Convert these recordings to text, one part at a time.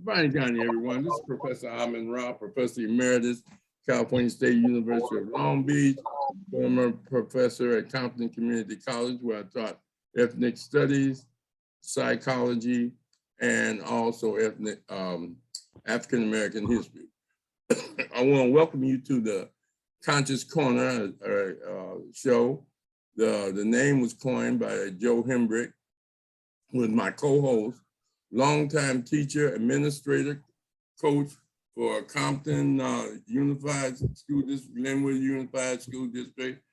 Fine County, everyone. This is Professor Rahh, Professor Emeritus, California State University of Long Beach, former professor at Compton Community College, where I taught ethnic studies, psychology, and also ethnic African-American history. I want to welcome you to the Conscious Corner show. The name was coined by Joe Hembrick, who is my co-host, longtime teacher, administrator, coach for Compton Unified School District, Glenwood Unified School District,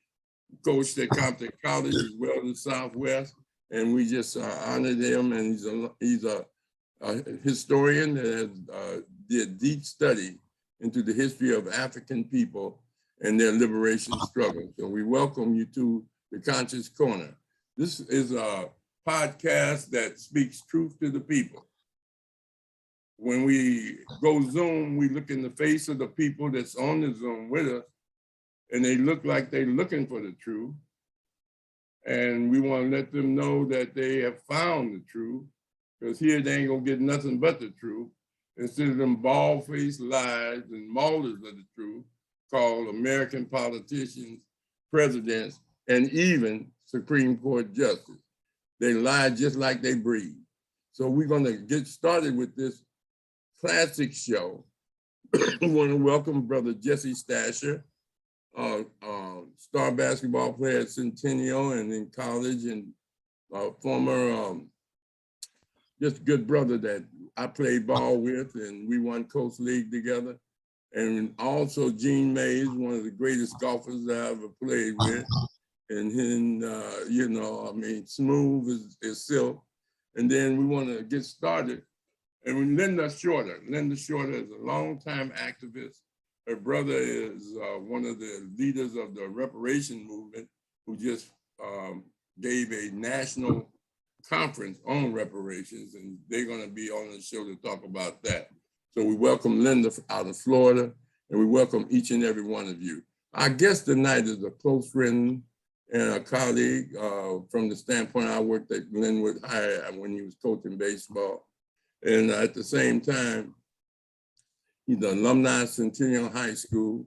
coached at Compton College as well in the Southwest. And we just honored him, and he's a historian that has did deep study into the history of African people and their liberation struggle. So we welcome you to the Conscious Corner. This is a podcast that speaks truth to the people. When we go Zoom, we look in the face of the people that's on the Zoom with us, and they look like they're looking for the truth. And we want to let them know that they have found the truth, because here they ain't gonna get nothing but the truth, instead of them bald-faced lies and maulers of the truth called American politicians, presidents, and even Supreme Court justice. They lie just like they breathe. So we're gonna get started with this classic show. We want to welcome Brother Jesse Stasher, star basketball player at Centennial and in college, and former just good brother that I played ball with, and we won Coast League together. And also Gene Mays, one of the greatest golfers that I ever played with. And him, you know, I mean, smooth as silk. And then we want to get started. And Linda Shorter. Linda Shorter is a longtime activist. Her brother is one of the leaders of the reparation movement, who just gave a national conference on reparations, and they're going to be on the show to talk about that. So we welcome Linda out of Florida, and we welcome each and every one of you. Our guest tonight is a close friend and a colleague from the standpoint I worked at Glenwood High when he was coaching baseball. And at the same time, he's an alumni of Centennial High School,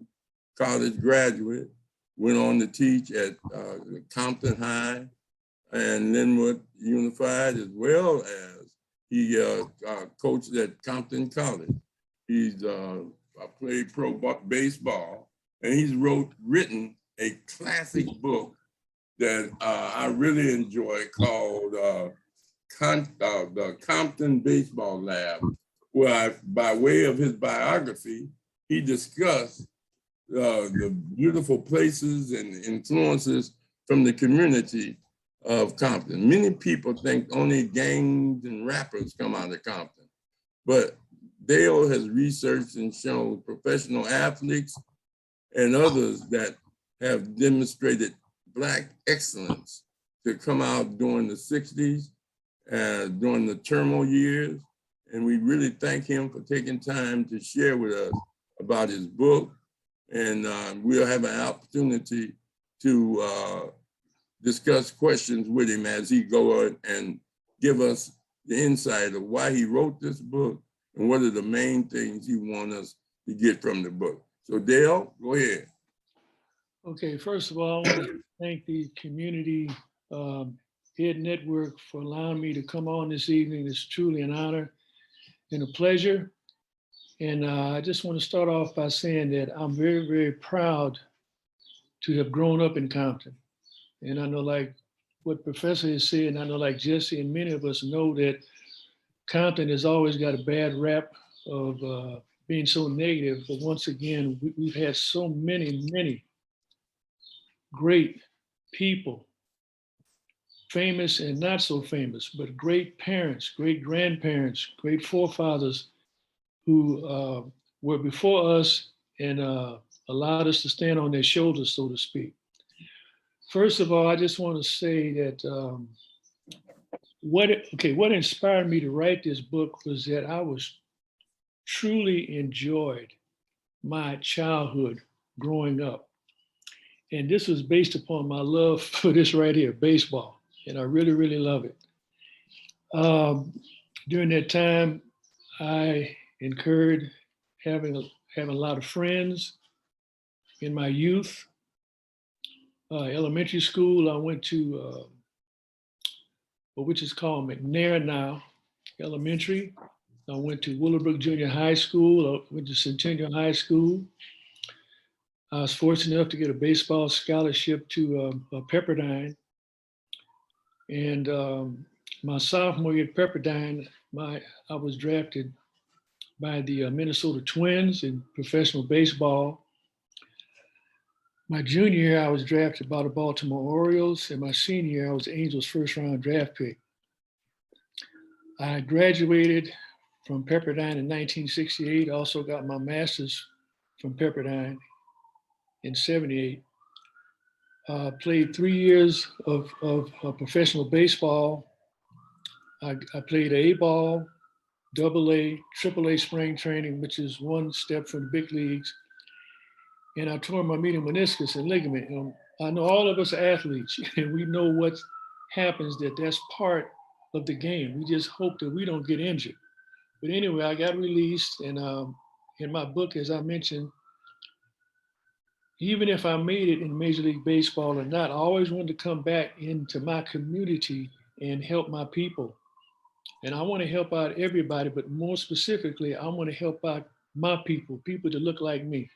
college graduate, went on to teach at Compton High and Glenwood Unified, as well as he coached at Compton College. He's played pro baseball, and he's written a classic book that I really enjoy called the Compton Baseball Lab, where by way of his biography, he discussed the beautiful places and influences from the community of Compton. Many people think only gangs and rappers come out of Compton, but Dayle has researched and shown professional athletes and others that have demonstrated Black excellence to come out during the 60s, during the turmoil years. And we really thank him for taking time to share with us about his book. And we'll have an opportunity to discuss questions with him as he go and give us the insight of why he wrote this book and what are the main things he wants us to get from the book. So Dayle, go ahead. Okay, first of all, I want to thank the Community Ed Network for allowing me to come on this evening. It's truly an honor and a pleasure. And I just want to start off by saying that I'm very, very proud to have grown up in Compton. And I know, like what Professor has said, and I know like Jesse and many of us know that Compton has always got a bad rap of being so negative. But once again, we've had so many great people, famous and not so famous, but great parents, great grandparents, great forefathers who were before us and allowed us to stand on their shoulders, so to speak. First of all, I just want to say that what inspired me to write this book was that I was truly enjoyed my childhood growing up. And this was based upon my love for this right here, baseball. And I really, really love it. During that time, I incurred having a lot of friends in my youth. Elementary school, I went to, which is called McNair now, Elementary. I went to Willowbrook Junior High School. I went to Centennial High School. I was fortunate enough to get a baseball scholarship to Pepperdine. And my sophomore year at Pepperdine, I was drafted by the Minnesota Twins in professional baseball. My junior year, I was drafted by the Baltimore Orioles, and my senior year, I was Angels' first-round draft pick. I graduated from Pepperdine in 1968. Also got my master's from Pepperdine in 78. Played 3 years of professional baseball. I played A-ball, AA, AAA spring training, which is one step from the big leagues. And I tore my medial meniscus and ligament. I know all of us are athletes, and we know what happens, that's part of the game. We just hope that we don't get injured. But anyway, I got released, and in my book, as I mentioned, even if I made it in Major League Baseball or not, I always wanted to come back into my community and help my people. And I want to help out everybody, but more specifically, I want to help out my people that look like me.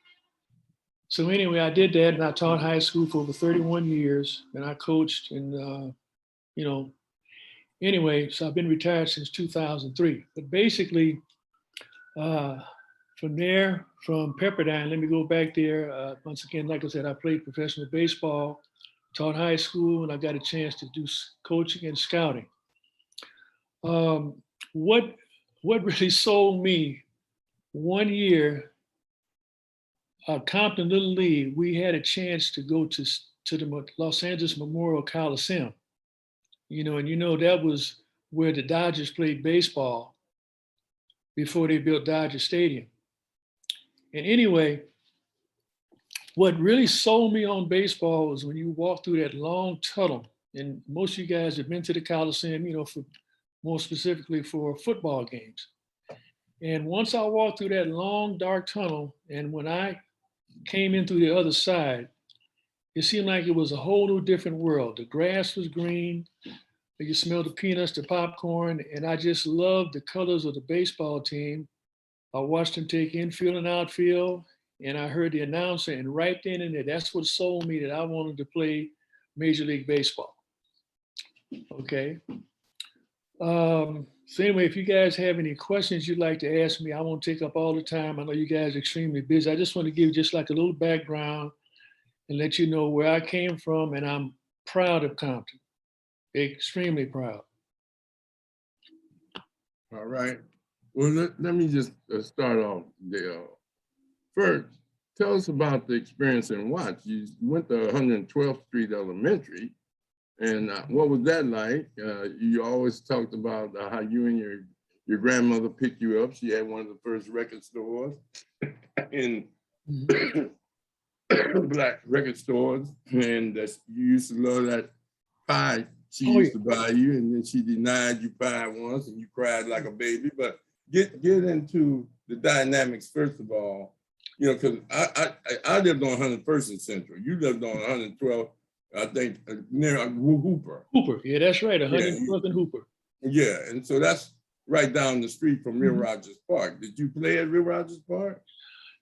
So anyway, I did that, and I taught high school for over 31 years, and I coached, and anyway, so I've been retired since 2003. But basically, from there, from Pepperdine, let me go back there. Once again, like I said, I played professional baseball, taught high school, and I got a chance to do coaching and scouting. What really sold me, one year, Compton Little League, we had a chance to go to the Los Angeles Memorial Coliseum, and that was where the Dodgers played baseball before they built Dodger Stadium. And anyway, what really sold me on baseball was when you walk through that long tunnel, and most of you guys have been to the Coliseum, for more specifically for football games. And once I walked through that long, dark tunnel, and when I came in through the other side, it seemed like it was a whole new different world. The grass was green, you smelled the peanuts, the popcorn, and I just loved the colors of the baseball team. I watched them take infield and outfield, and I heard the announcer, and right then and there, that's what sold me that I wanted to play Major League Baseball. Okay. So anyway, if you guys have any questions you'd like to ask me, I won't take up all the time. I know you guys are extremely busy. I just want to give just like a little background and let you know where I came from, and I'm proud of Compton, extremely proud. All right. Well, let me just start off, Dayle. First, tell us about the experience in Watts. You went to 112th Street Elementary, and what was that like? You always talked about how you and your grandmother picked you up. She had one of the first record stores in black record stores, and you used to love that pie she used to buy you, and then she denied you pie once, and you cried like a baby. But get into the dynamics first of all, because I lived on 101st and Central. You lived on 112th. I think near Hooper. Hooper, yeah, that's right, 112th and Hooper. Yeah, and so that's right down the street from Real Rogers Park. Did you play at Real Rogers Park?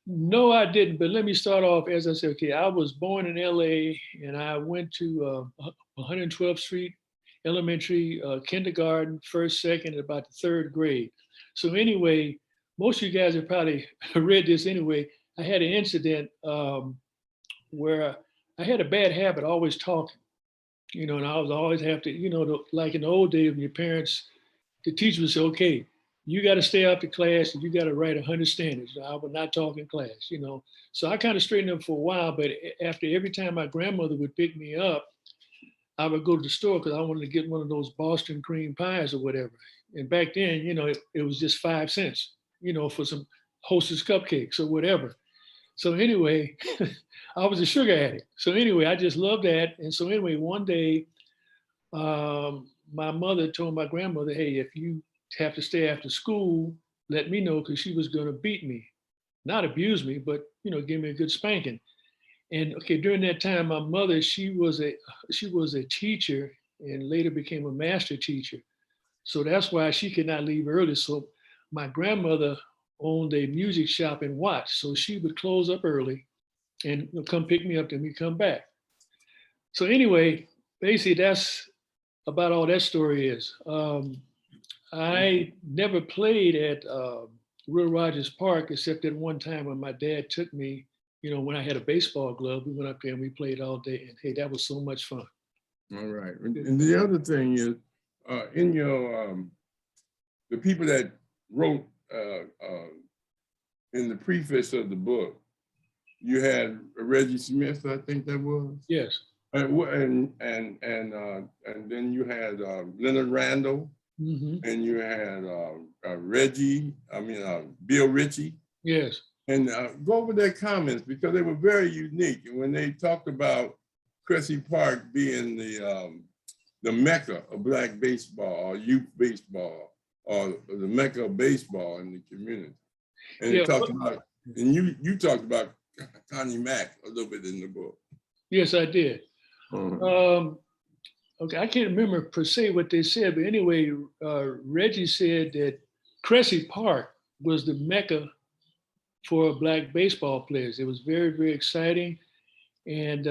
No, I didn't, but let me start off, as I said, okay, I was born in LA, and I went to 112th Street Elementary, kindergarten, first, second, about the third grade. So anyway, most of you guys have probably read this anyway. I had an incident where I had a bad habit, always talking, and I was always have to, like in the old days when your parents, the teacher would say, okay, you got to stay after class and you got to write 100 standards. I would not talk in class, So I kind of straightened up for a while, but after every time my grandmother would pick me up, I would go to the store because I wanted to get one of those Boston cream pies or whatever. And back then, it was just 5 cents, for some Hostess cupcakes or whatever. So anyway, I was a sugar addict. So anyway, I just loved that. And so anyway, one day, my mother told my grandmother, hey, if you have to stay after school, let me know because she was going to beat me, not abuse me, but give me a good spanking. And okay, during that time, my mother, she was a teacher and later became a master teacher. So that's why she could not leave early. So my grandmother owned a music shop in Watts. So she would close up early and come pick me up, then we come back. So anyway, basically that's about all that story is. I never played at Will Rogers Park except at one time when my dad took me, when I had a baseball glove, we went up there and we played all day. And hey, that was so much fun. All right. And the other thing is, in your, the people that wrote in the preface of the book, you had Reggie Smith, I think that was. Yes. And then you had Leonard Randall, and you had Bill Ritchie. Yes. And go over their comments because they were very unique. And when they talked about Cressy Park being the Mecca of Black baseball or youth baseball or the Mecca of baseball in the community. And they talked about, and you talked about Connie Mack a little bit in the book. Yes, I did. Okay, I can't remember per se what they said, but anyway, Reggie said that Cressy Park was the Mecca for Black baseball players. It was very, very exciting. And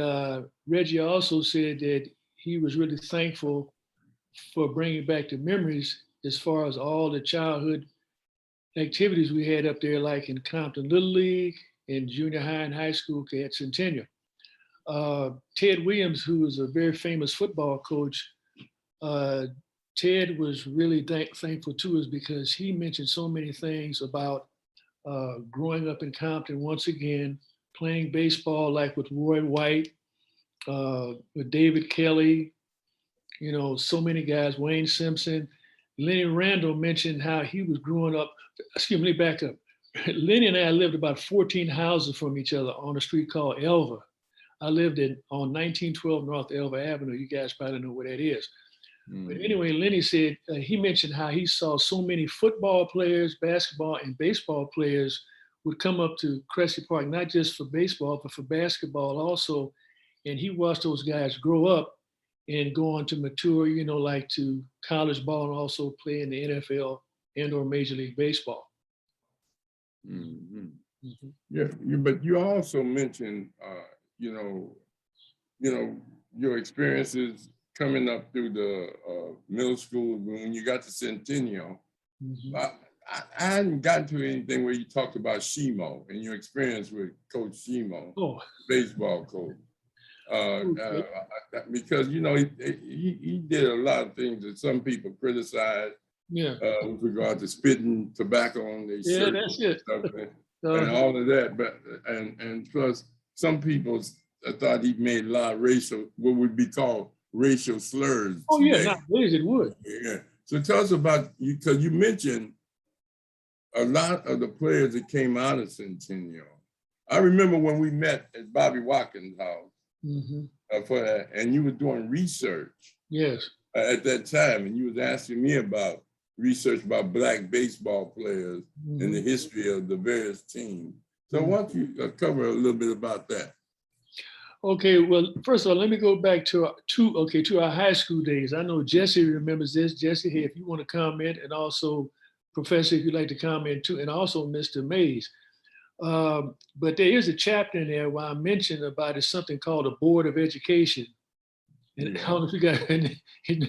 Reggie also said that he was really thankful for bringing back the memories as far as all the childhood activities we had up there, like in Compton Little League and junior high and high school at Centennial. Ted Williams, who was a very famous football coach, Ted was really thankful to us because he mentioned so many things about growing up in Compton once again, playing baseball like with Roy White, with David Kelly, so many guys, Wayne Simpson. Lenny Randall mentioned how he was growing up. Excuse me, let me back up. Lenny and I lived about 14 houses from each other on a street called Elva. I lived on 1912 North Elva Avenue. You guys probably know where that is. But anyway, Lenny said, he mentioned how he saw so many football players, basketball and baseball players would come up to Cressy Park, not just for baseball, but for basketball also. And he watched those guys grow up and go on to mature, like to college ball and also play in the NFL and or Major League Baseball. Yeah, but you also mentioned, your experiences coming up through the middle school when you got to Centennial. I hadn't gotten to anything where you talked about Shimo and your experience with Coach Shimo, baseball coach. Because he did a lot of things that some people criticize. With regard to spitting tobacco on their shirt. That's it. And all of that, but and plus some people thought he made a lot of what would be called racial slurs. Oh yeah, nowadays it would. Yeah. So tell us about you, because you mentioned a lot of the players that came out of Centennial. I remember when we met at Bobby Watkins' house for that, and you were doing research. Yes. At that time, and you was asking me about research about Black baseball players and the history of the various teams. So why don't you cover a little bit about that? Okay, well, first of all, let me go back to our high school days. I know Jesse remembers this. Jesse, hey, if you want to comment, and also Professor, if you'd like to comment too, and also Mr. Mays. But there is a chapter in there where I mentioned about it's something called a Board of Education. And I don't know if you got, and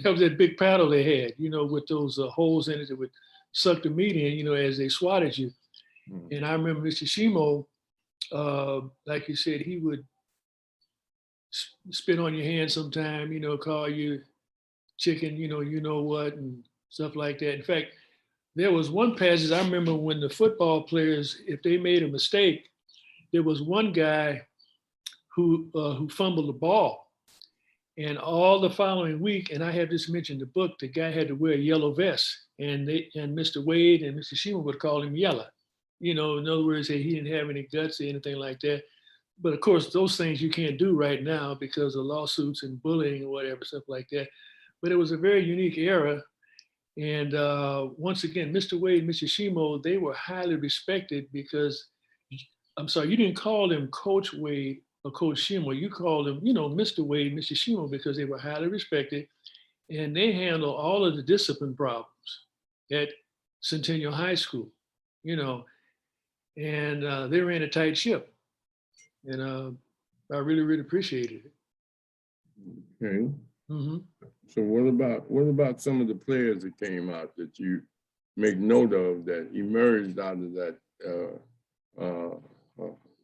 that was that big paddle they had, with those holes in it that would suck the meat in, as they swatted you. And I remember Mr. Shimo, like you said, he would spit on your hand sometime, call you chicken, you know what, and stuff like that. In fact, there was one passage I remember when the football players, if they made a mistake, there was one guy who fumbled the ball. And all the following week, and I have this mentioned in the book, the guy had to wear a yellow vest, and Mr. Wade and Mr. Shima would call him Yella. In other words, he didn't have any guts or anything like that. But of course, those things you can't do right now because of lawsuits and bullying or whatever, stuff like that. But it was a very unique era. And once again, Mr. Wade and Mr. Shimo, they were highly respected because, I'm sorry, you didn't call them Coach Wade or Coach Shimo. You called them, Mr. Wade and Mr. Shimo because they were highly respected and they handled all of the discipline problems at Centennial High School, and they ran a tight ship. And I really, really appreciated it. Okay. Mm-hmm. So what about some of the players that came out that you make note of that emerged out of that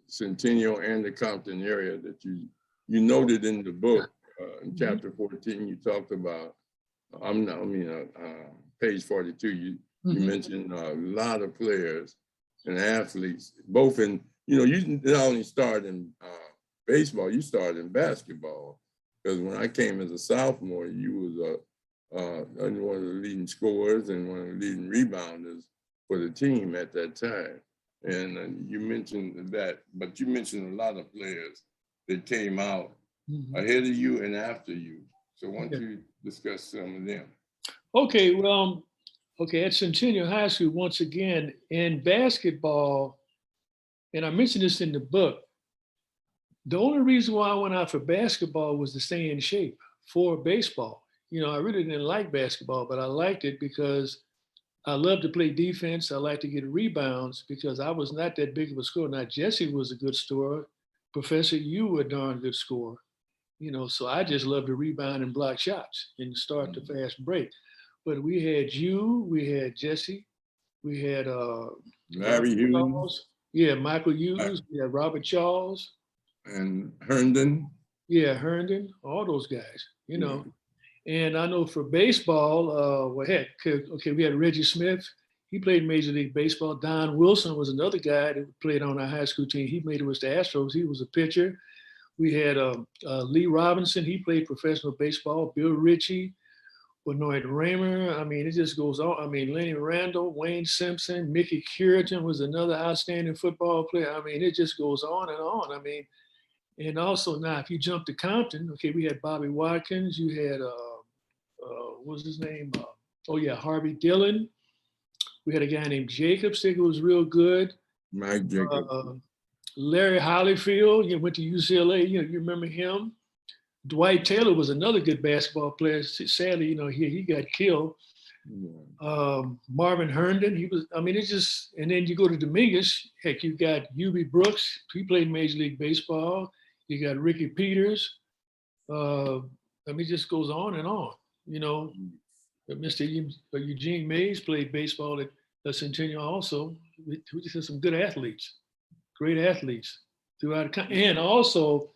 Centennial and the Compton area that you noted in the book in chapter 14? You talked about page 42. You mentioned a lot of players and athletes, both in you not only started in baseball, you started in basketball. Because when I came as a sophomore, you was one of the leading scorers and one of the leading rebounders for the team at that time. And you mentioned that, but you mentioned a lot of players that came out ahead of you and after you. So why don't you discuss some of them? Okay, well, at Centennial High School, once again, in basketball, and I mentioned this in the book, the only reason why I went out for basketball was to stay in shape for baseball. I really didn't like basketball, but I liked it because I love to play defense. I like to get rebounds because I was not that big of a scorer. Now, Jesse was a good scorer. Professor, you were a darn good scorer. So I just love to rebound and block shots and start the fast break. But we had you, we had Jesse, we had Larry Hughes. Yeah, Michael Hughes, we had Robert Charles. And Herndon. Yeah, Herndon, all those guys, And I know for baseball, we had Reggie Smith. He played Major League Baseball. Don Wilson was another guy that played on our high school team. He made it with the Astros. He was a pitcher. We had Lee Robinson. He played professional baseball. Bill Ritchie, Benoit Raymer. I mean, it just goes on. I mean, Lenny Randall, Wayne Simpson, Mickey Curitan was another outstanding football player. I mean, it just goes on and on. I mean, and also now, if you jump to Compton, we had Bobby Watkins. You had, what was his name? Harvey Dillon. We had a guy named Jacobs who was real good. Mike Jacobs. Larry Hollyfield, went to UCLA. You remember him. Dwight Taylor was another good basketball player. Sadly, he got killed. Marvin Herndon, and then you go to Dominguez, heck, you got Hubie Brooks. He played Major League Baseball. You got Ricky Peters. It just goes on and on. Mr. Eugene Mays played baseball at Centennial also. We just had some good athletes, great athletes throughout. And also,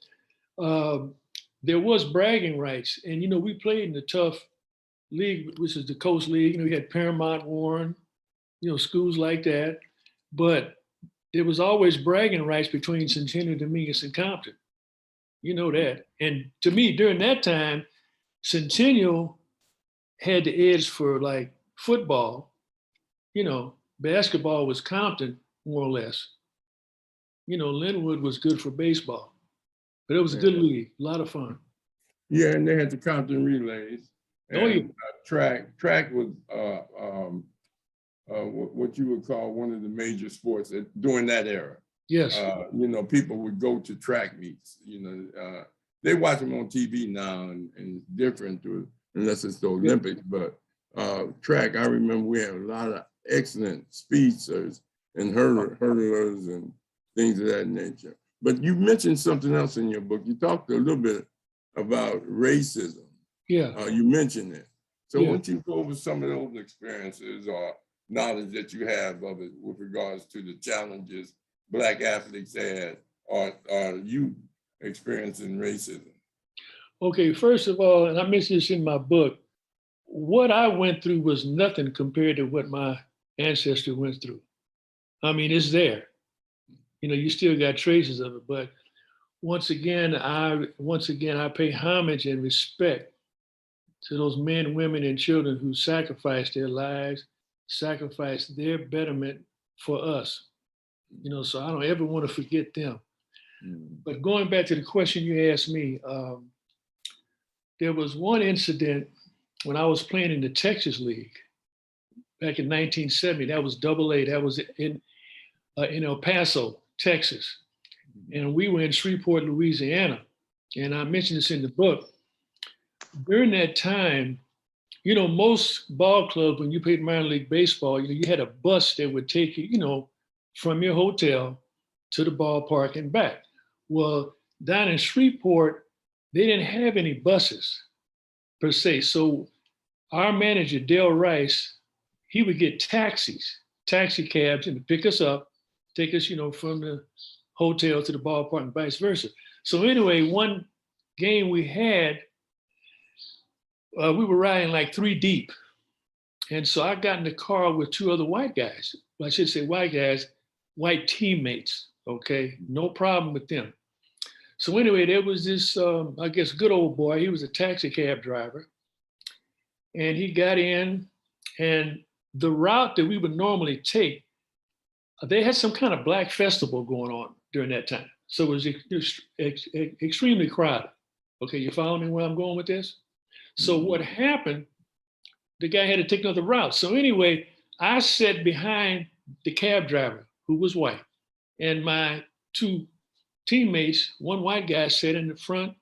there was bragging rights. And, we played in the tough league, which is the Coast League. We had Paramount, Warren, schools like that. But there was always bragging rights between Centennial, Dominguez, and Compton. You know that. And to me, during that time, Centennial had the edge for like football. Basketball was Compton, more or less. Linwood was good for baseball. But it was a good league, a lot of fun. Yeah, and they had the Compton relays. And track was what you would call one of the major sports during that era. Yes. People would go to track meets. They watch them on TV now, and it's different unless it's the Olympics. But track, I remember we had a lot of excellent speedsters and hurdlers and things of that nature. But you mentioned something else in your book. You talked a little bit about racism. Yeah. You mentioned it. So why don't you go over some of those experiences or knowledge that you have of it with regards to the challenges Black athletes had or you experiencing racism? Okay, first of all, and I mentioned this in my book, what I went through was nothing compared to what my ancestors went through. It's there. You still got traces of it, but once again, I pay homage and respect to those men, women, and children who sacrificed their lives, sacrificed their betterment for us. So I don't ever want to forget them. But going back to the question you asked me, there was one incident when I was playing in the Texas League. back in 1970. That was AA. That was in El Paso, Texas. And we were in Shreveport, Louisiana. And I mentioned this in the book. During that time, you know, most ball clubs, when you played minor league baseball, you know, you had a bus that would take you, you know, from your hotel to the ballpark and back. Well, down in Shreveport, they didn't have any buses per se. So our manager, Dayle Rice, he would get taxi cabs, and pick us up, take us, you know, from the hotel to the ballpark and vice versa. So anyway, one game we had, we were riding like 3 deep. And so I got in the car with 2 other white guys. Well, I should say white guys, white teammates, okay? No problem with them. So anyway, there was this, I guess, good old boy. He was a taxi cab driver. And he got in, and the route that we would normally take, they had some kind of black festival going on during that time. So it was extremely crowded. Okay, you follow me where I'm going with this? So what happened, the guy had to take another route. So anyway, I sat behind the cab driver, who was white, and my 2 teammates, one white guy sat in the front,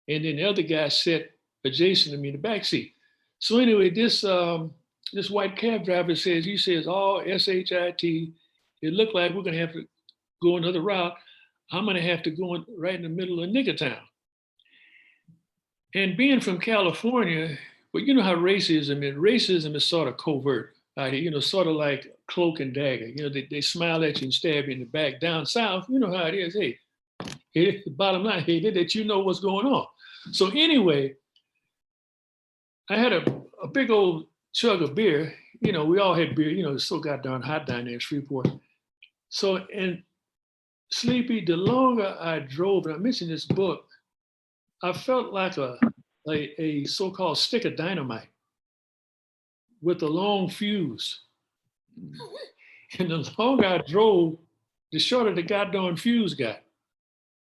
and then the other guy sat adjacent to me in the back seat. So anyway, this white cab driver says, oh, SHIT, it looked like we're gonna have to go another route. I'm gonna have to go right in the middle of nigger town. And being from California, but you know how racism is sort of covert, you know, sort of like cloak and dagger. You know, they smile at you and stab you in the back. Down south, you know how it is. Hey, the bottom line, hey, that you know what's going on. So anyway, I had a big old chug of beer. You know, we all had beer. You know, it's so goddamn hot down there in Shreveport. So, and Sleepy, the longer I drove, and I mentioned this book, I felt like a so-called stick of dynamite with a long fuse. And the longer I drove, the shorter the goddamn fuse got.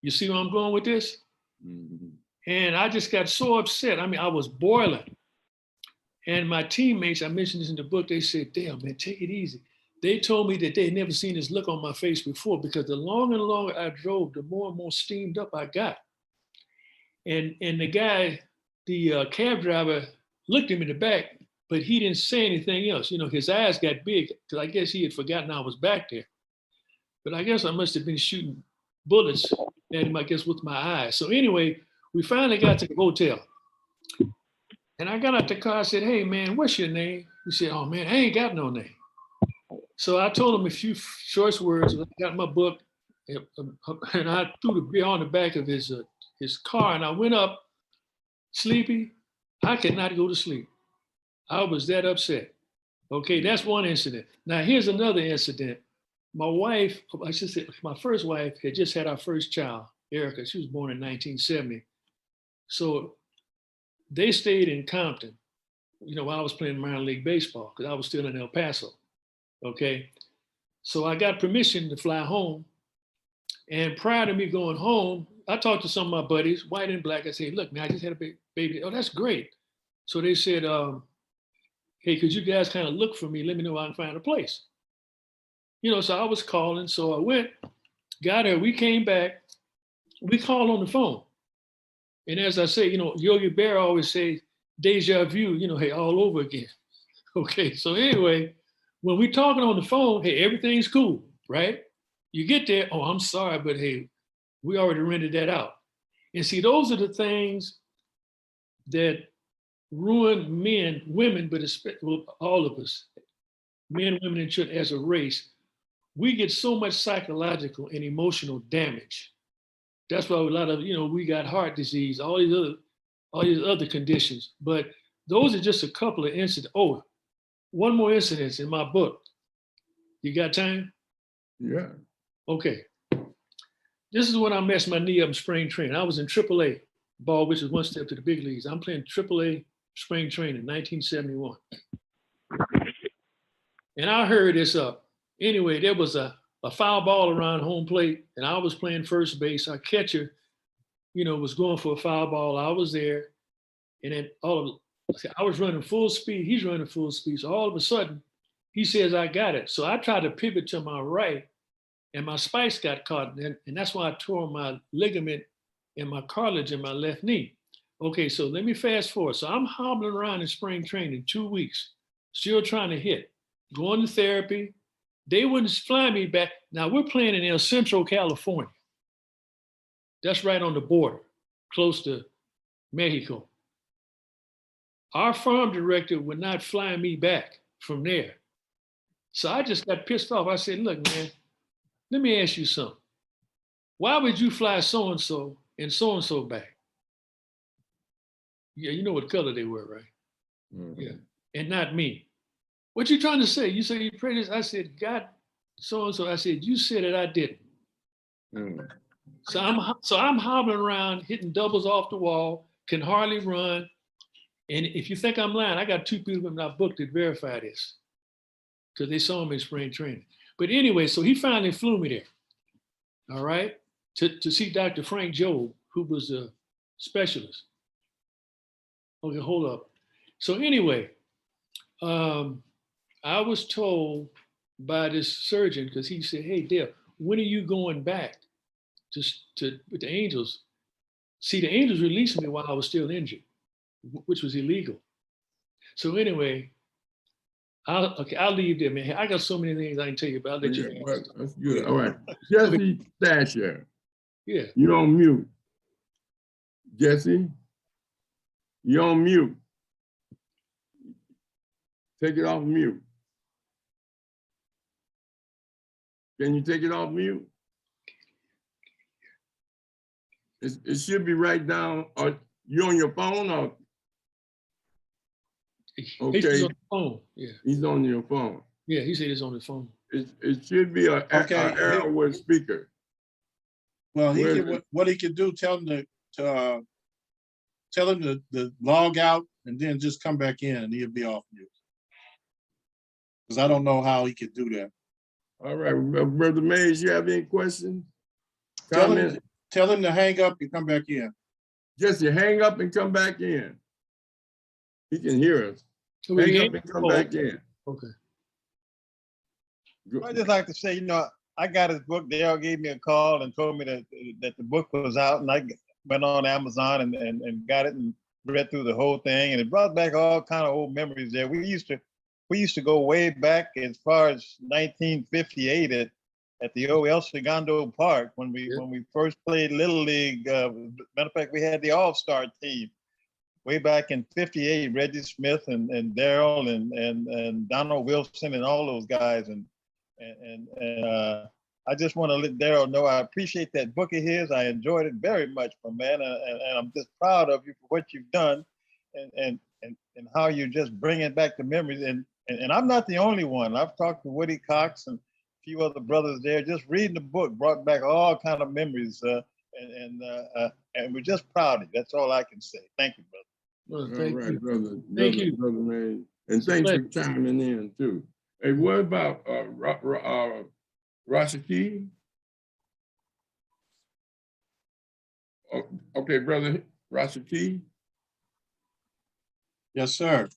You see where I'm going with this? Mm-hmm. And I just got so upset. I mean, I was boiling. And my teammates, I mentioned this in the book, they said, "Damn, man, take it easy." They told me that they'd never seen this look on my face before, because the longer and longer I drove, the more and more steamed up I got. And the guy, the cab driver, looked at me in the back, but he didn't say anything else. You know, his eyes got big, because I guess he had forgotten I was back there. But I guess I must have been shooting bullets at him, I guess, with my eyes. So anyway, we finally got to the hotel. And I got out the car, I said, "Hey, man, what's your name?" He said, "Oh, man, I ain't got no name." So I told him a few choice words. I got my book, and I threw the beer on the back of his car, and I went up, Sleepy. I could not go to sleep. I was that upset. Okay, that's one incident. Now, here's another incident. My wife, I should say, my first wife had just had our first child, Erica. She was born in 1970. So they stayed in Compton, you know, while I was playing minor league baseball, because I was still in El Paso. Okay. So I got permission to fly home. And prior to me going home, I talked to some of my buddies, white and black. I said, "Look, man, I just had a baby." "Oh, that's great." So they said, "Hey, could you guys kind of look for me? Let me know where I can find a place." You know, so I was calling. So I went, got her. We came back. We called on the phone. And as I say, you know, Yogi Berra always say, deja vu, you know, hey, all over again. Okay, so anyway, when we talking on the phone, hey, everything's cool, right? You get there, "Oh, I'm sorry, but hey, we already rented that out." And see, those are the things that ruin men, women, but especially all of us, men, women, and children as a race. We get so much psychological and emotional damage. That's why a lot of, you know, we got heart disease, all these other conditions. But those are just a couple of incidents. Oh, one more incident in my book. You got time? Yeah. Okay. This is when I messed my knee up in spring training. I was in AAA ball, which is one step to the big leagues. I'm playing AAA spring training, 1971. And I heard this up. Anyway, there was a foul ball around home plate, and I was playing first base. Our catcher, you know, was going for a foul ball. I was there, and then I was running full speed. He's running full speed. So all of a sudden, He says, I got it. So I tried to pivot to my right and my spice got caught. And that's why I tore my ligament and my cartilage in my left knee. Okay, so let me fast forward. So I'm hobbling around in spring training 2 weeks, still trying to hit, going to therapy. They wouldn't fly me back. Now we're playing in El Centro, California. That's right on the border, close to Mexico. Our farm director would not fly me back from there. So I just got pissed off. I said, look, man, let me ask you something. Why would you fly so-and-so back? Yeah, you know what color they were, right? Mm-hmm. Yeah, and not me. What you trying to say? You say you pray this. I said, God, so-and-so. I said, you said it, I didn't. Mm-hmm. So I'm hobbling around, hitting doubles off the wall, can hardly run. And if you think I'm lying, I got 2 people in my book that verify this because they saw me in spring training. But anyway, so he finally flew me there, all right, to see Dr. Frank Jobe, who was a specialist. Okay, hold up. So anyway, I was told by this surgeon, because he said, hey, Dayle, when are you going back to with the Angels? See, the Angels released me while I was still injured, which was illegal. So anyway, I'll leave there, man. I got so many things I can tell you about. I'll let you. Well, that's good. All right. Jesse Stasher. Yeah. You're on mute. Jesse, you're on mute. Take it off mute. Can you take it off mute? It should be right down. Are you on your phone or? Okay. He's on the phone. Yeah. He's on your phone. Yeah, he said he's on his phone. It should be an arrow with speaker. Well, what he can do, tell him to log out and then just come back in and he'll be off mute. Because I don't know how he could do that. All right, Brother Mays, you have any questions? Tell him to hang up and come back in. Just you hang up and come back in. He can hear us. Hang up and come back in. Okay. I'd just like to say, I got his book. Dayle gave me a call and told me that the book was out, and I went on Amazon and got it and read through the whole thing, and it brought back all kind of old memories there. We used to go way back as far as 1958 at the old El Segundo Park when we first played Little League. Matter of fact, we had the All-Star team way back in '58. Reggie Smith and Daryl and Donald Wilson and all those guys and I just want to let Daryl know I appreciate that book of his. I enjoyed it very much, my man, and I'm just proud of you for what you've done and how you're just bringing back the memories. And I'm not the only one. I've talked to Woody Cox and a few other brothers there. Just reading the book brought back all kind of memories, and we're just proud of you. That's all I can say. Thank you, brother. Well, thank you. Brother. Thank you, Brother May. And thanks for chiming in too. Hey, what about Rashaki? Okay, Brother Rashaki. Yes, sir.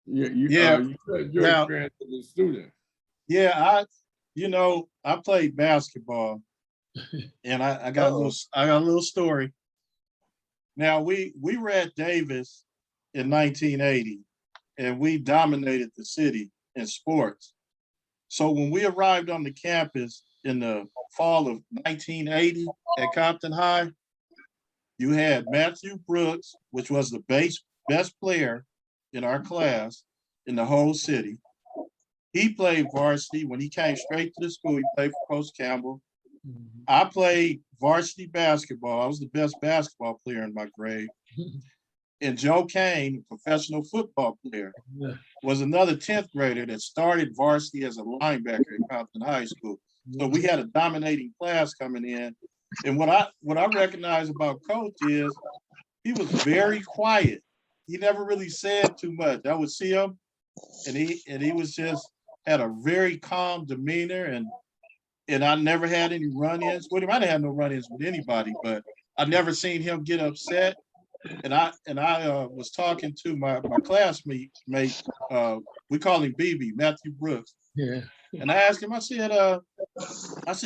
You said your experience as a student. Yeah, I played basketball, and I got a little story. Now we were at Davis in 1980, and we dominated the city in sports. So when we arrived on the campus in the fall of 1980 at Compton High, you had Matthew Brooks, which was the best player in our class in the whole city. He played varsity. When he came straight to the school, he played for Coach Campbell. Mm-hmm. I played varsity basketball. I was the best basketball player in my grade. And Joe Kane, professional football player, was another 10th grader that started varsity as a linebacker at Compton High School. So we had a dominating class coming in. And what I recognize about Coach is he was very quiet. He never really said too much. I would see him, and he was just had a very calm demeanor, and I never had any run-ins with him. I didn't have no run-ins with anybody, but I never seen him get upset. And I was talking to my classmate, we call him BB, Matthew Brooks. Yeah. And I asked him, I said,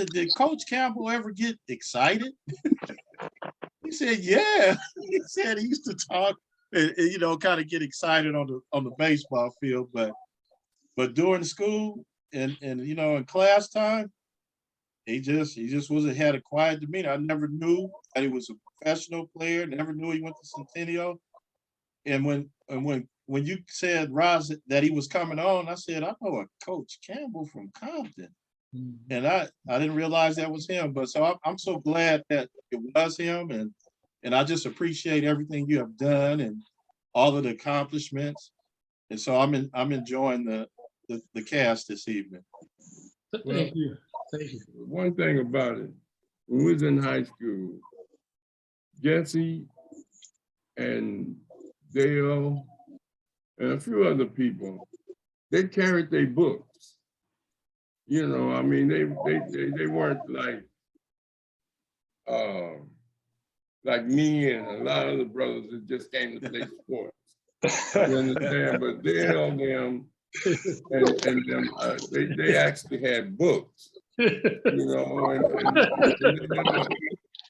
did Coach Campbell ever get excited? He said, yeah. He said he used to talk and you know, kind of get excited on the baseball field, but during school and you know, in class time, he just had a quiet demeanor. I never knew that he was a professional player, never knew he went to Centennial. And when you said, Rahh, that he was coming on, I said, I know a Coach Campbell from Compton. Mm-hmm. And I didn't realize that was him. But so I'm so glad that it was him. And I just appreciate everything you have done and all of the accomplishments. And so I'm enjoying the cast this evening. Thank you. Thank you. One thing about it, when we was in high school, Jesse and Dayle and a few other people, they carried their books. You know, I mean, they weren't like me and a lot of other brothers that just came to play sports. You understand? But Dayle and them and them, they actually had books. You know, and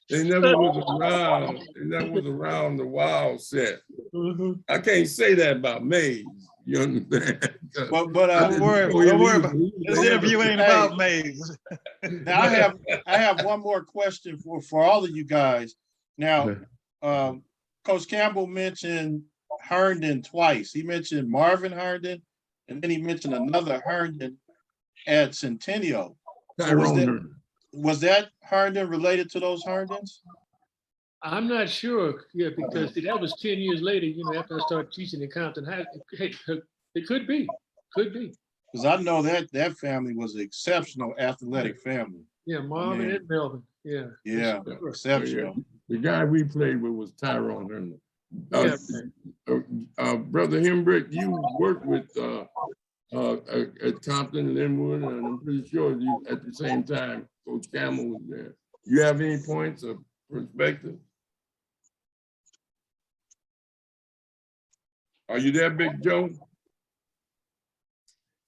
they never was around. They never was around the wild set. Mhm. I can't say that about Mays. You understand? But Don't worry about it. This interview ain't about Mays. Now I have one more question for all of you guys. Now, Coach Campbell mentioned Herndon twice. He mentioned Marvin Herndon, and then he mentioned another Herndon at Centennial. So was that Herndon related to those Herndons? I'm not sure, yeah, because that was 10 years later, you know, after I started teaching in Compton High. Hey, it could be. Because I know that family was an exceptional athletic family. Yeah, Marvin and Melvin, yeah. Yeah, Sure. exceptional. The guy we played with was Tyrone Herndon. Yeah. Brother Hembrick, you worked with at Compton and Linwood, and I'm pretty sure you at the same time Coach Campbell was there. You have any points of perspective? Are you there, Big Joe?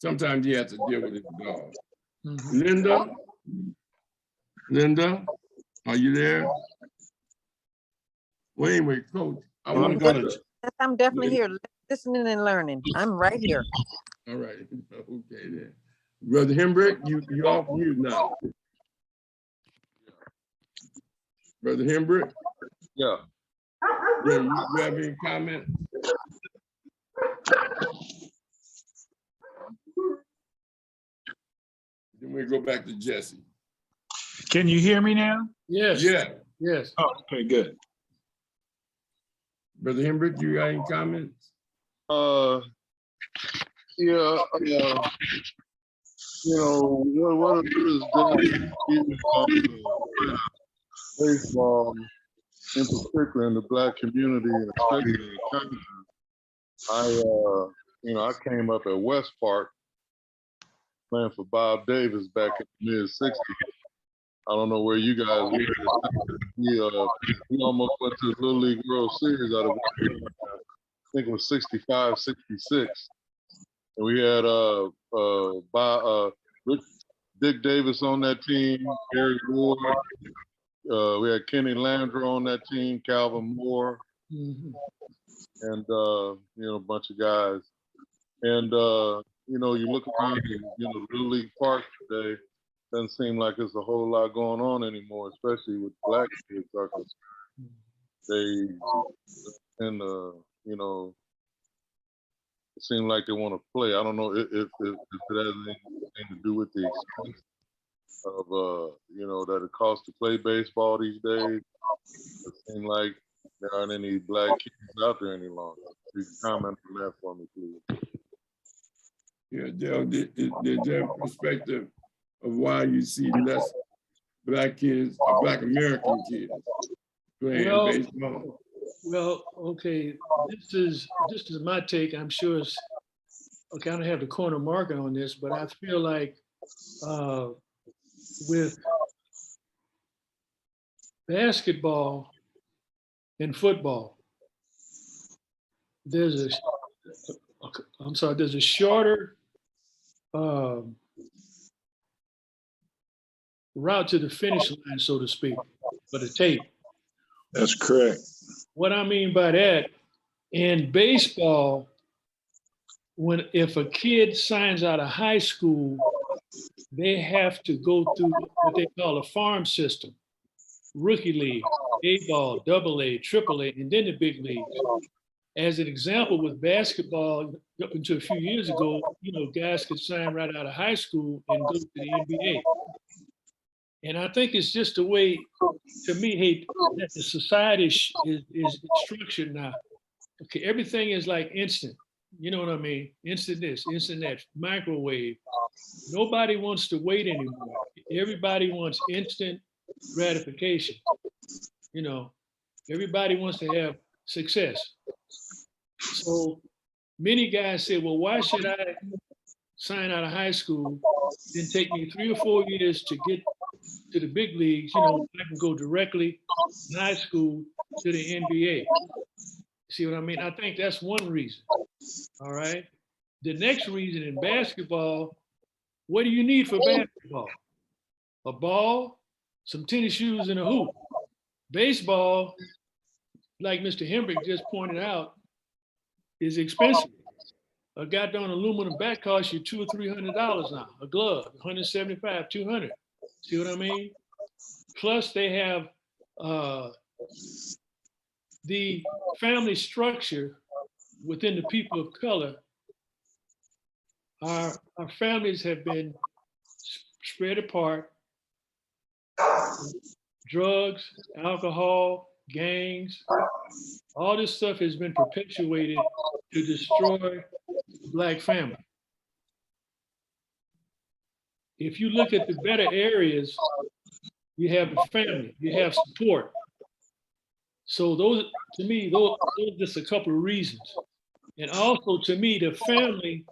Sometimes you have to deal with his dog. Mhm. Linda, are you there? Well, anyway, Coach, I want to go to. I'm definitely here, listening and learning. I'm right here. All right, okay then. Brother Hembrick, you off mute now. Brother Hembrick? Yeah. Yeah, you have any comment? Then we go back to Jesse. Can you hear me now? Yes. Yeah. Yes. Oh, okay, good. Brother Hembrick, you got any comments? Yeah, you know, what it is that baseball, in particular in the Black community, and especially in the country, I came up at West Park playing for Bob Davis back in the mid-'60s. I don't know where you guys were. We almost went to the Little League World Series out of, I think it was 65, 66. And we had Dick Davis on that team, Gary Ward. We had Kenny Landry on that team, Calvin Moore, and a bunch of guys. And you look around, Little League Park today, doesn't seem like there's a whole lot going on anymore, especially with Black kids. They it seems like they want to play. I don't know if it has anything to do with the expense of that it costs to play baseball these days. It seems like there aren't any Black kids out there any longer. Please comment on that for me, please. Yeah, Dale, did their perspective of why you see less Black kids, Black American kids playing baseball? Well, okay, this is my take. I'm sure I don't have the corner market on this, but I feel like with basketball and football, there's a shorter route to the finish line, so to speak, for the tape. That's correct. What I mean by that, in baseball, if a kid signs out of high school, they have to go through what they call a farm system, rookie league, A-ball, AA, AAA, and then the big leagues. As an example, with basketball, up until a few years ago, guys could sign right out of high school and go to the NBA. And I think it's just the way, to me, that the society is structured now. Okay, everything is like instant. You know what I mean? Instant this, instant that, microwave. Nobody wants to wait anymore. Everybody wants instant gratification. Everybody wants to have success. So many guys say, well, why should I sign out of high school and take me 3 or 4 years to get to the big leagues? I can go directly in high school to the NBA. See what I mean? I think that's one reason. All right. The next reason, in basketball, what do you need for basketball? A ball, some tennis shoes, and a hoop. Baseball, like Mr. Hembrick just pointed out, is expensive. A goddamn aluminum bat costs you $200 or $300 now. A glove, $175, $200. See what I mean? Plus, they have the family structure within the people of color. Our families have been spread apart. Drugs, alcohol, gangs, all this stuff has been perpetuated to destroy the Black family. If you look at the better areas, you have the family, you have support. So those, to me, those are just a couple of reasons. And also, to me, the family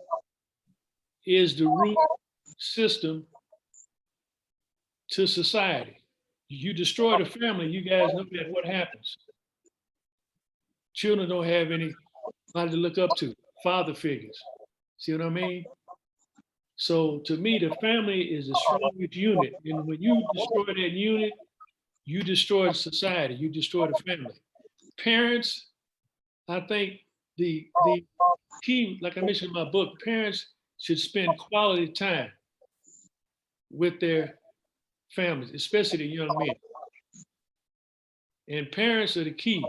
is the root system to society. You destroy the family, you guys know that what happens. Children don't have anybody to look up to, father figures. See what I mean? So to me, the family is the strongest unit. And when you destroy that unit, you destroy society, you destroy the family. Parents, I think the key, like I mentioned in my book, parents should spend quality time with their families, especially the young men. And parents are the key.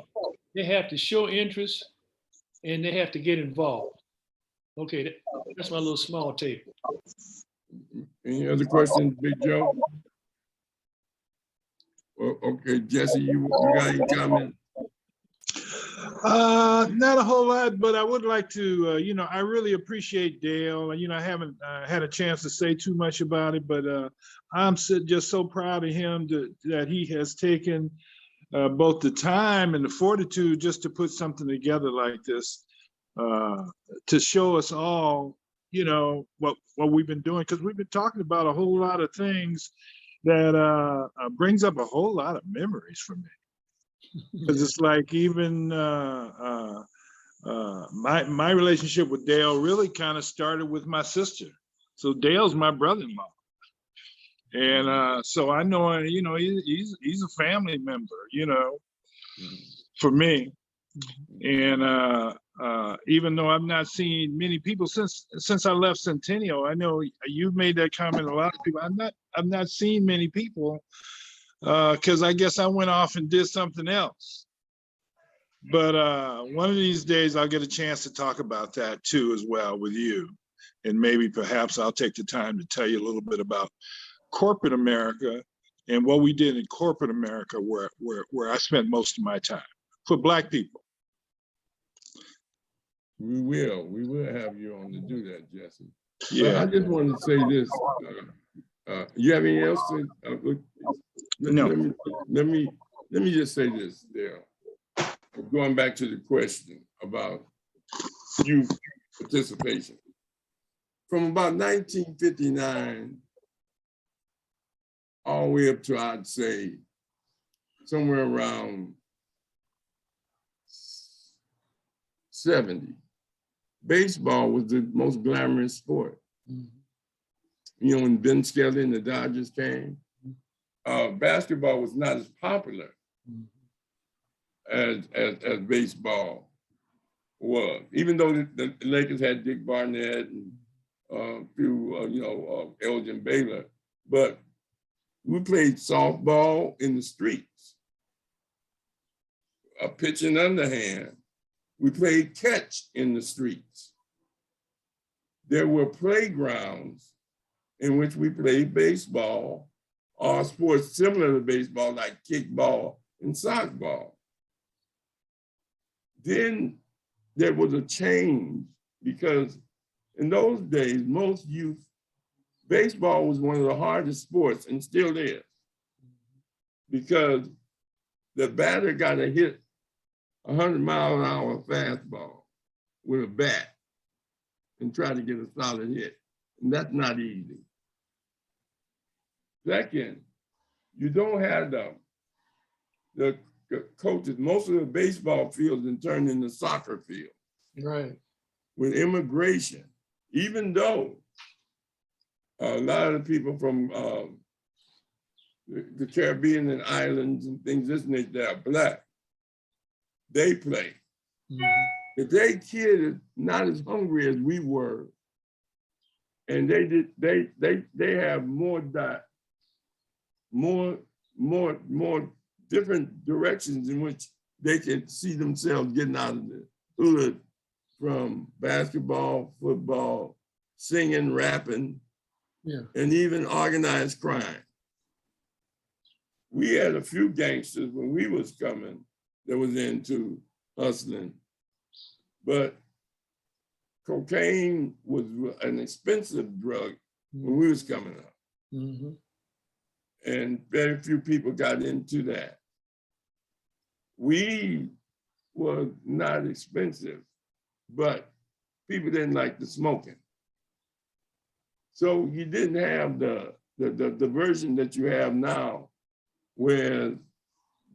They have to show interest and they have to get involved. Okay, that's my little small take. Any other questions, Big Joe? Well, okay, Jesse, you got any comment? Not a whole lot, but I would like to, I really appreciate Dayle. I haven't had a chance to say too much about it, but I'm just so proud of him that he has taken both the time and the fortitude just to put something together like this, to show us all, what we've been doing, because we've been talking about a whole lot of things that brings up a whole lot of memories for me. Because it's like even my relationship with Dayle really kind of started with my sister. So Dale's my brother-in-law, and so I know he's a family member, for me. And even though I've not seen many people since I left Centennial, I know you've made that comment. A lot of people, I've not seen many people. Because I guess I went off and did something else. But one of these days I'll get a chance to talk about that too as well with you. And maybe perhaps I'll take the time to tell you a little bit about corporate America and what we did in corporate America where I spent most of my time for Black people. We will have you on to do that, Jesse. Yeah. I just wanted to say this. You have anything else to No. Let me just say this, Dayle. Going back to the question about youth participation. From about 1959 all the way up to, I'd say, somewhere around 70, baseball was the most glamorous sport. When Ben Skelly and the Dodgers came, basketball was not as popular as baseball was, even though the Lakers had Dick Barnett and a few, Elgin Baylor, but we played softball in the streets, pitching underhand. We played catch in the streets. There were playgrounds in which we played baseball or sports similar to baseball, like kickball and softball. Then there was a change because in those days, most youth, baseball was one of the hardest sports and still is, because the batter got to hit 100-mile-an-hour fastball with a bat and try to get a solid hit. And that's not easy. Second, you don't have the coaches. Most of the baseball fields have turned into soccer fields. Right. With immigration, even though a lot of the people from the Caribbean and islands and things this nature that are Black, they play. If they kid is not as hungry as we were, and they have more different directions in which they can see themselves getting out of the hood, from basketball, football, singing, rapping, and even organized crime. We had a few gangsters when we was coming that was into hustling, but cocaine was an expensive drug when we was coming up. And very few people got into that. Weed was not expensive, but people didn't like the smoking. So you didn't have the version that you have now, where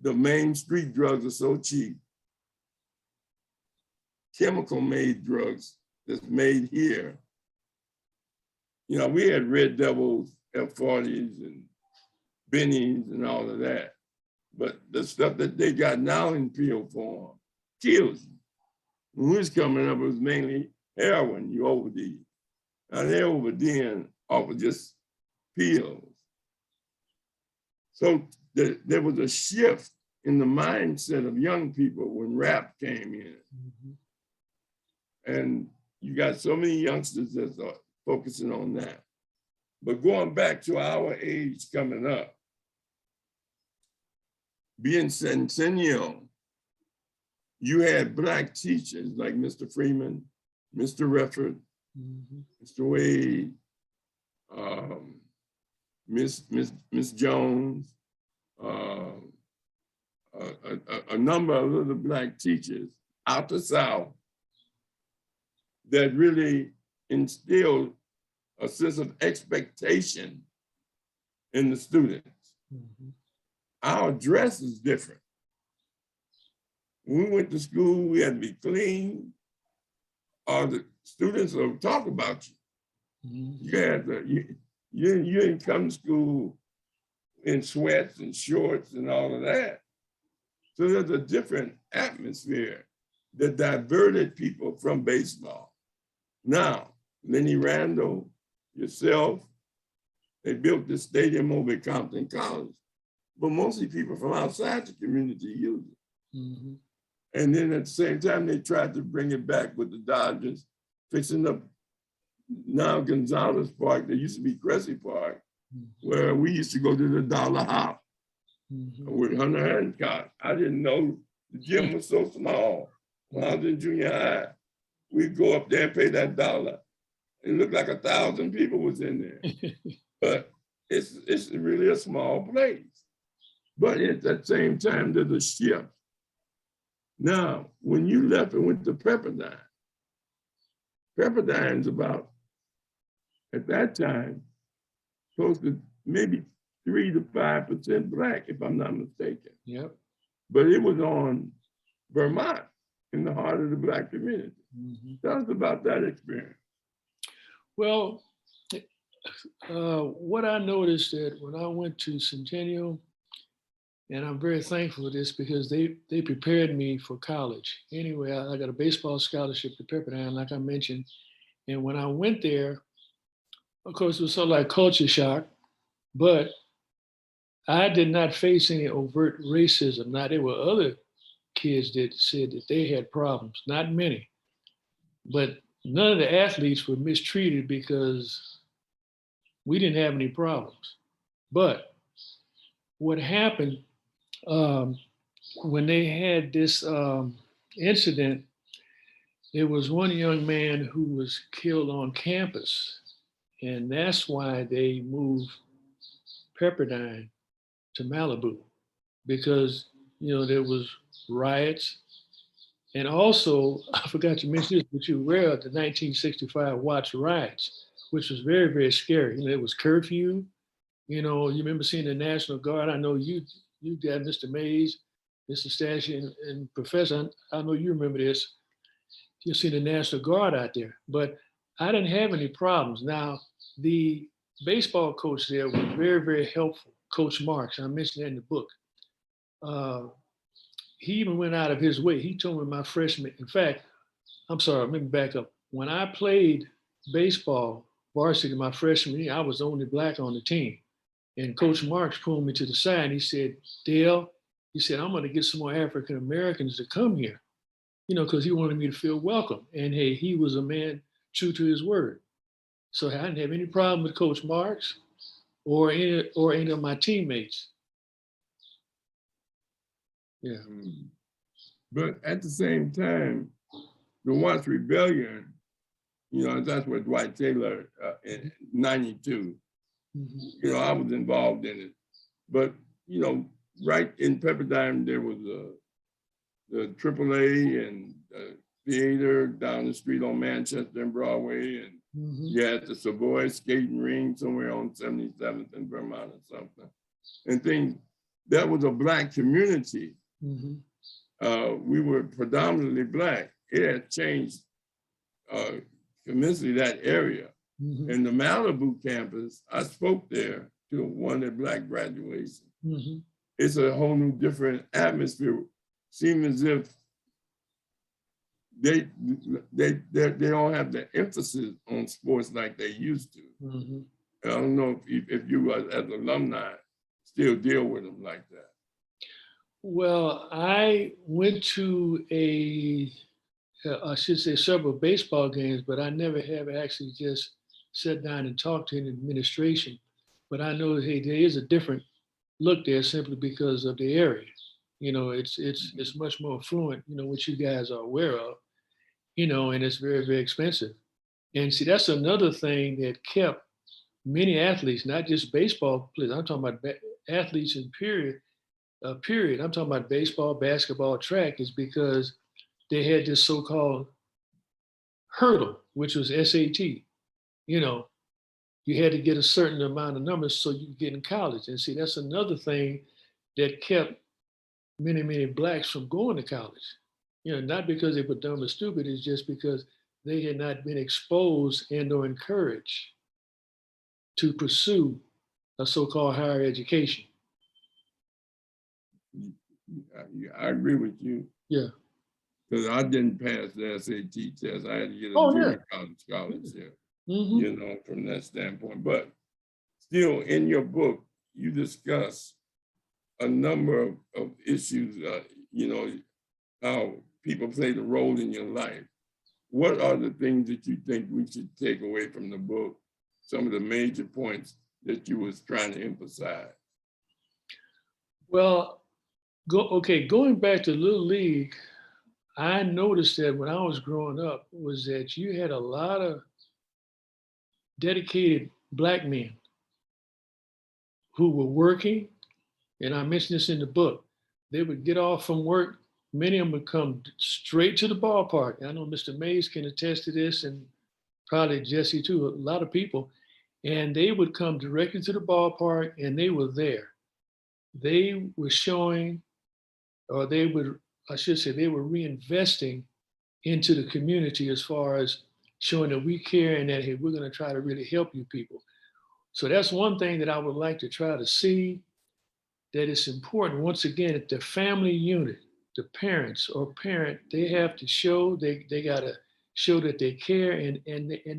the main street drugs are so cheap. Chemical made drugs that's made here. We had Red Devils, F40s, and Bennies, and all of that. But the stuff that they got now in pill form kills you. When we was coming up, it was mainly heroin, you OD. Now they're ODing off of just pills. So there was a shift in the mindset of young people when rap came in. And you got so many youngsters that are focusing on that. But going back to our age coming up, being Centennial, you had Black teachers like Mr. Freeman, Mr. Refford, Mr. Wade, Miss Jones, a number of other Black teachers out the South that really instilled a sense of expectation in the students. Our dress is different. When we went to school, we had to be clean, or the students will talk about you. You didn't come to school in sweats and shorts and all of that. So there's a different atmosphere that diverted people from baseball. Now, Lenny Randall, yourself, they built this stadium over at Compton College, but mostly people from outside the community use it. And then at the same time, they tried to bring it back with the Dodgers, fixing up now Gonzalez Park. There used to be Cressy Park, where we used to go to the Dollar Hop with Hunter Hancock. I didn't know the gym was so small. When I was in junior high, we'd go up there and pay that $1. It looked like 1,000 people was in there. But it's really a small place. But at that same time, there's a shift. Now, when you left and went to Pepperdine's about, at that time, close to maybe 3 to 5% Black, if I'm not mistaken. Yep. But it was on Vermont, in the heart of the Black community. Tell us about that experience. Well, What I noticed that when I went to Centennial, and I'm very thankful for this because they prepared me for college. Anyway, I got a baseball scholarship to Pepperdine, like I mentioned. And when I went there, of course, it was sort of like culture shock, but I did not face any overt racism. Now, there were other kids that said that they had problems, not many, but none of the athletes were mistreated because we didn't have any problems. But what happened when they had this incident, there was one young man who was killed on campus, and that's why they moved Pepperdine to Malibu, because there was riots. And also, I forgot to mention this, but you were aware of the 1965 Watts riots, which was very, very scary. It was curfew. You remember seeing the National Guard. I know you got Mr. Mays, Mr. Stassi, and Professor. I know you remember this. You see the National Guard out there, but I didn't have any problems. Now, the baseball coach there was very, very helpful, Coach Marks. I mentioned that in the book. He even went out of his way. He told me my freshman, in fact, I'm sorry, let me back up. When I played baseball varsity my freshman year, I was the only black on the team. And Coach Marks pulled me to the side and he said, Dayle, he said, I'm going to get some more African Americans to come here, because he wanted me to feel welcome. And hey, he was a man true to his word. So I didn't have any problem with Coach Marks or any of my teammates. Yeah. But at the same time, the Watts Rebellion, that's what Dwight Taylor in 92, I was involved in it. But, right in Pepperdine, there was the AAA and theater down the street on Manchester and Broadway. And you had the Savoy skating ring somewhere on 77th and Vermont or something. And things, that was a Black community. We were predominantly Black. It had changed immensely, that area. In the Malibu campus, I spoke there to one of the Black graduations. It's a whole new different atmosphere. Seems as if they don't have the emphasis on sports like they used to. I don't know if you as alumni still deal with them like that. Well, I went to I should say several baseball games, but I never have actually just sat down and talked to an administration. But I know, hey, there is a different look there simply because of the area. It's much more affluent, which you guys are aware of, and it's very, very expensive. And see, that's another thing that kept many athletes, not just baseball players, I'm talking about athletes in period, I'm talking about baseball, basketball, track, is because they had this so-called hurdle, which was SAT. You had to get a certain amount of numbers so you could get in college. And see, that's another thing that kept many, many Blacks from going to college. Not because they were dumb or stupid, it's just because they had not been exposed and or encouraged to pursue a so-called higher education. I agree with you. Yeah. Because I didn't pass the SAT test. I had to get a junior college scholarship, from that standpoint. But still, in your book, you discuss a number of issues, how people played a role in your life. What are the things that you think we should take away from the book? Some of the major points that you was trying to emphasize? Well, going back to Little League, I noticed that when I was growing up was that you had a lot of dedicated Black men who were working, and I mentioned this in the book. They would get off from work. Many of them would come straight to the ballpark. I know Mr. Mays can attest to this, and probably Jesse too, a lot of people. And they would come directly to the ballpark and they were there. They were showing, or they were reinvesting into the community as far as showing that we care and that, hey, we're going to try to really help you people. So that's one thing that I would like to try to see, that it's important. Once again, at the family unit, the parents or parent, they have to show, they got to show that they care, and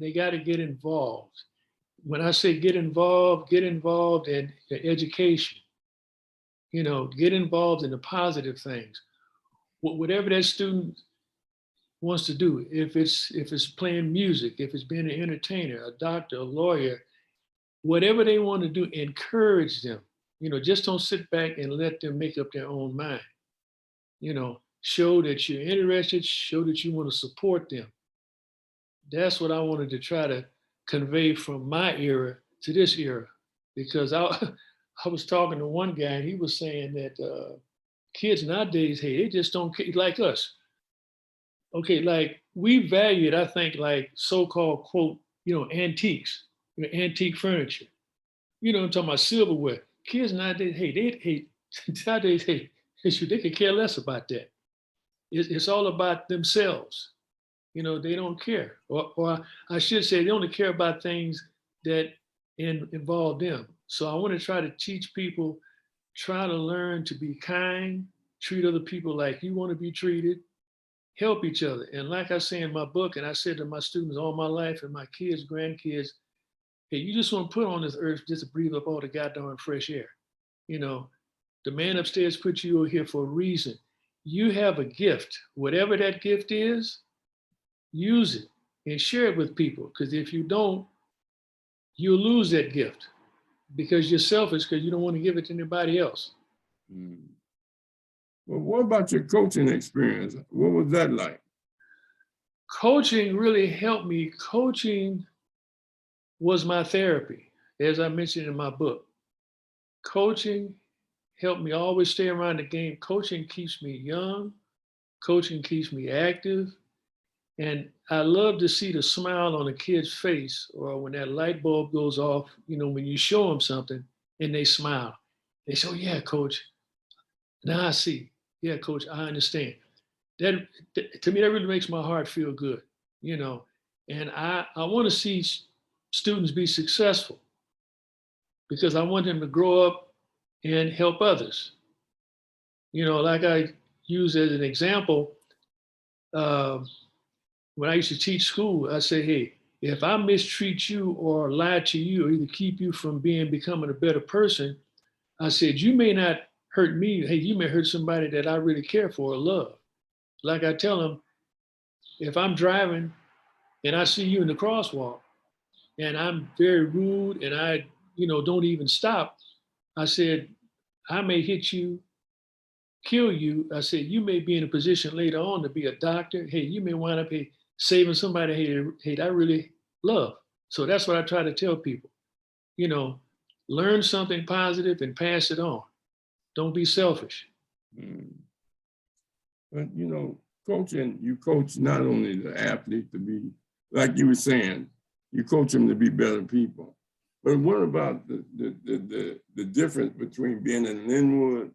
they got to get involved. When I say get involved in education, get involved in the positive things. Whatever that student wants to do, if it's playing music, if it's being an entertainer, a doctor, a lawyer, whatever they want to do, encourage them. Just don't sit back and let them make up their own mind. Show that you're interested, show that you want to support them. That's what I wanted to try to convey from my era to this era, because I was talking to one guy and he was saying that kids nowadays, hey, they just don't care like us. Okay, like we valued, I think, like so-called quote, antiques, antique furniture. I'm talking about silverware. Kids nowadays, hey, nowadays, hey, they could care less about that. It's all about themselves. They don't care, or I should say, they only care about things that involve them. So I want to try to teach people, try to learn to be kind, treat other people like you want to be treated, help each other. And like I say in my book, and I said to my students all my life and my kids, grandkids, hey, you just want to put on this earth just to breathe up all the goddamn fresh air. The man upstairs put you here for a reason. You have a gift. Whatever that gift is, use it and share it with people. Because if you don't, you'll lose that gift because you're selfish, because you don't want to give it to anybody else. Well, what about your coaching experience? What was that like? Coaching really helped me. Coaching was my therapy, as I mentioned in my book. Coaching helped me always stay around the game. Coaching keeps me young. Coaching keeps me active. And I love to see the smile on a kid's face, or when that light bulb goes off, when you show them something and they smile. They say, oh, yeah, coach, now I see. Yeah, coach, I understand. That, to me, that really makes my heart feel good, and I want to see students be successful, because I want them to grow up and help others. Like I use as an example, when I used to teach school, I say, hey, if I mistreat you or lie to you or either keep you from becoming a better person, I said, you may not hurt me. Hey, you may hurt somebody that I really care for or love. Like I tell them, if I'm driving and I see you in the crosswalk and I'm very rude and I, don't even stop, I said, I may hit you, kill you. I said, you may be in a position later on to be a doctor. Hey, you may wind up saving somebody, hey, that I really love. So that's what I try to tell people, learn something positive and pass it on. Don't be selfish. But coaching, you coach not only the athlete to be, like you were saying, you coach them to be better people. But what about the difference between being in Linwood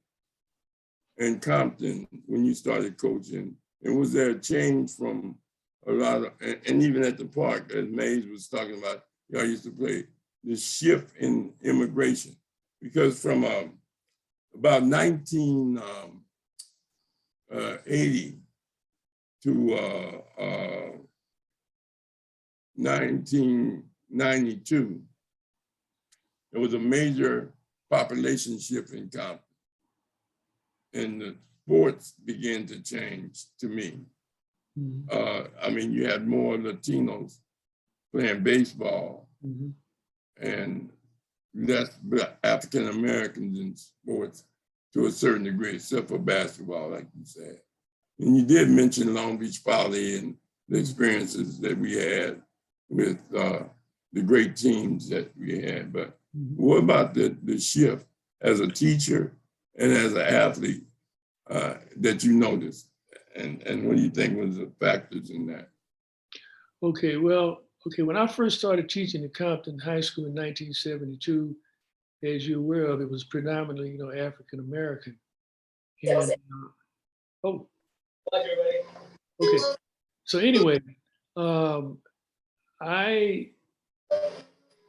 and Compton when you started coaching? And was there a change from a lot of, and even at the park, as Mays was talking about, y'all used to play, the shift in immigration? Because from about 1980 to 1992, there was a major population shift in Compton. And the sports began to change to me. I mean, you had more Latinos playing baseball and less African Americans in sports to a certain degree, except for basketball, like you said. And you did mention Long Beach Poly and the experiences that we had with the great teams that we had. But what about the shift as a teacher and as an athlete that you noticed? And what do you think was the factors in that? Okay, when I first started teaching at Compton High School in 1972, as you're aware of, it was predominantly, African American. And okay. So anyway, I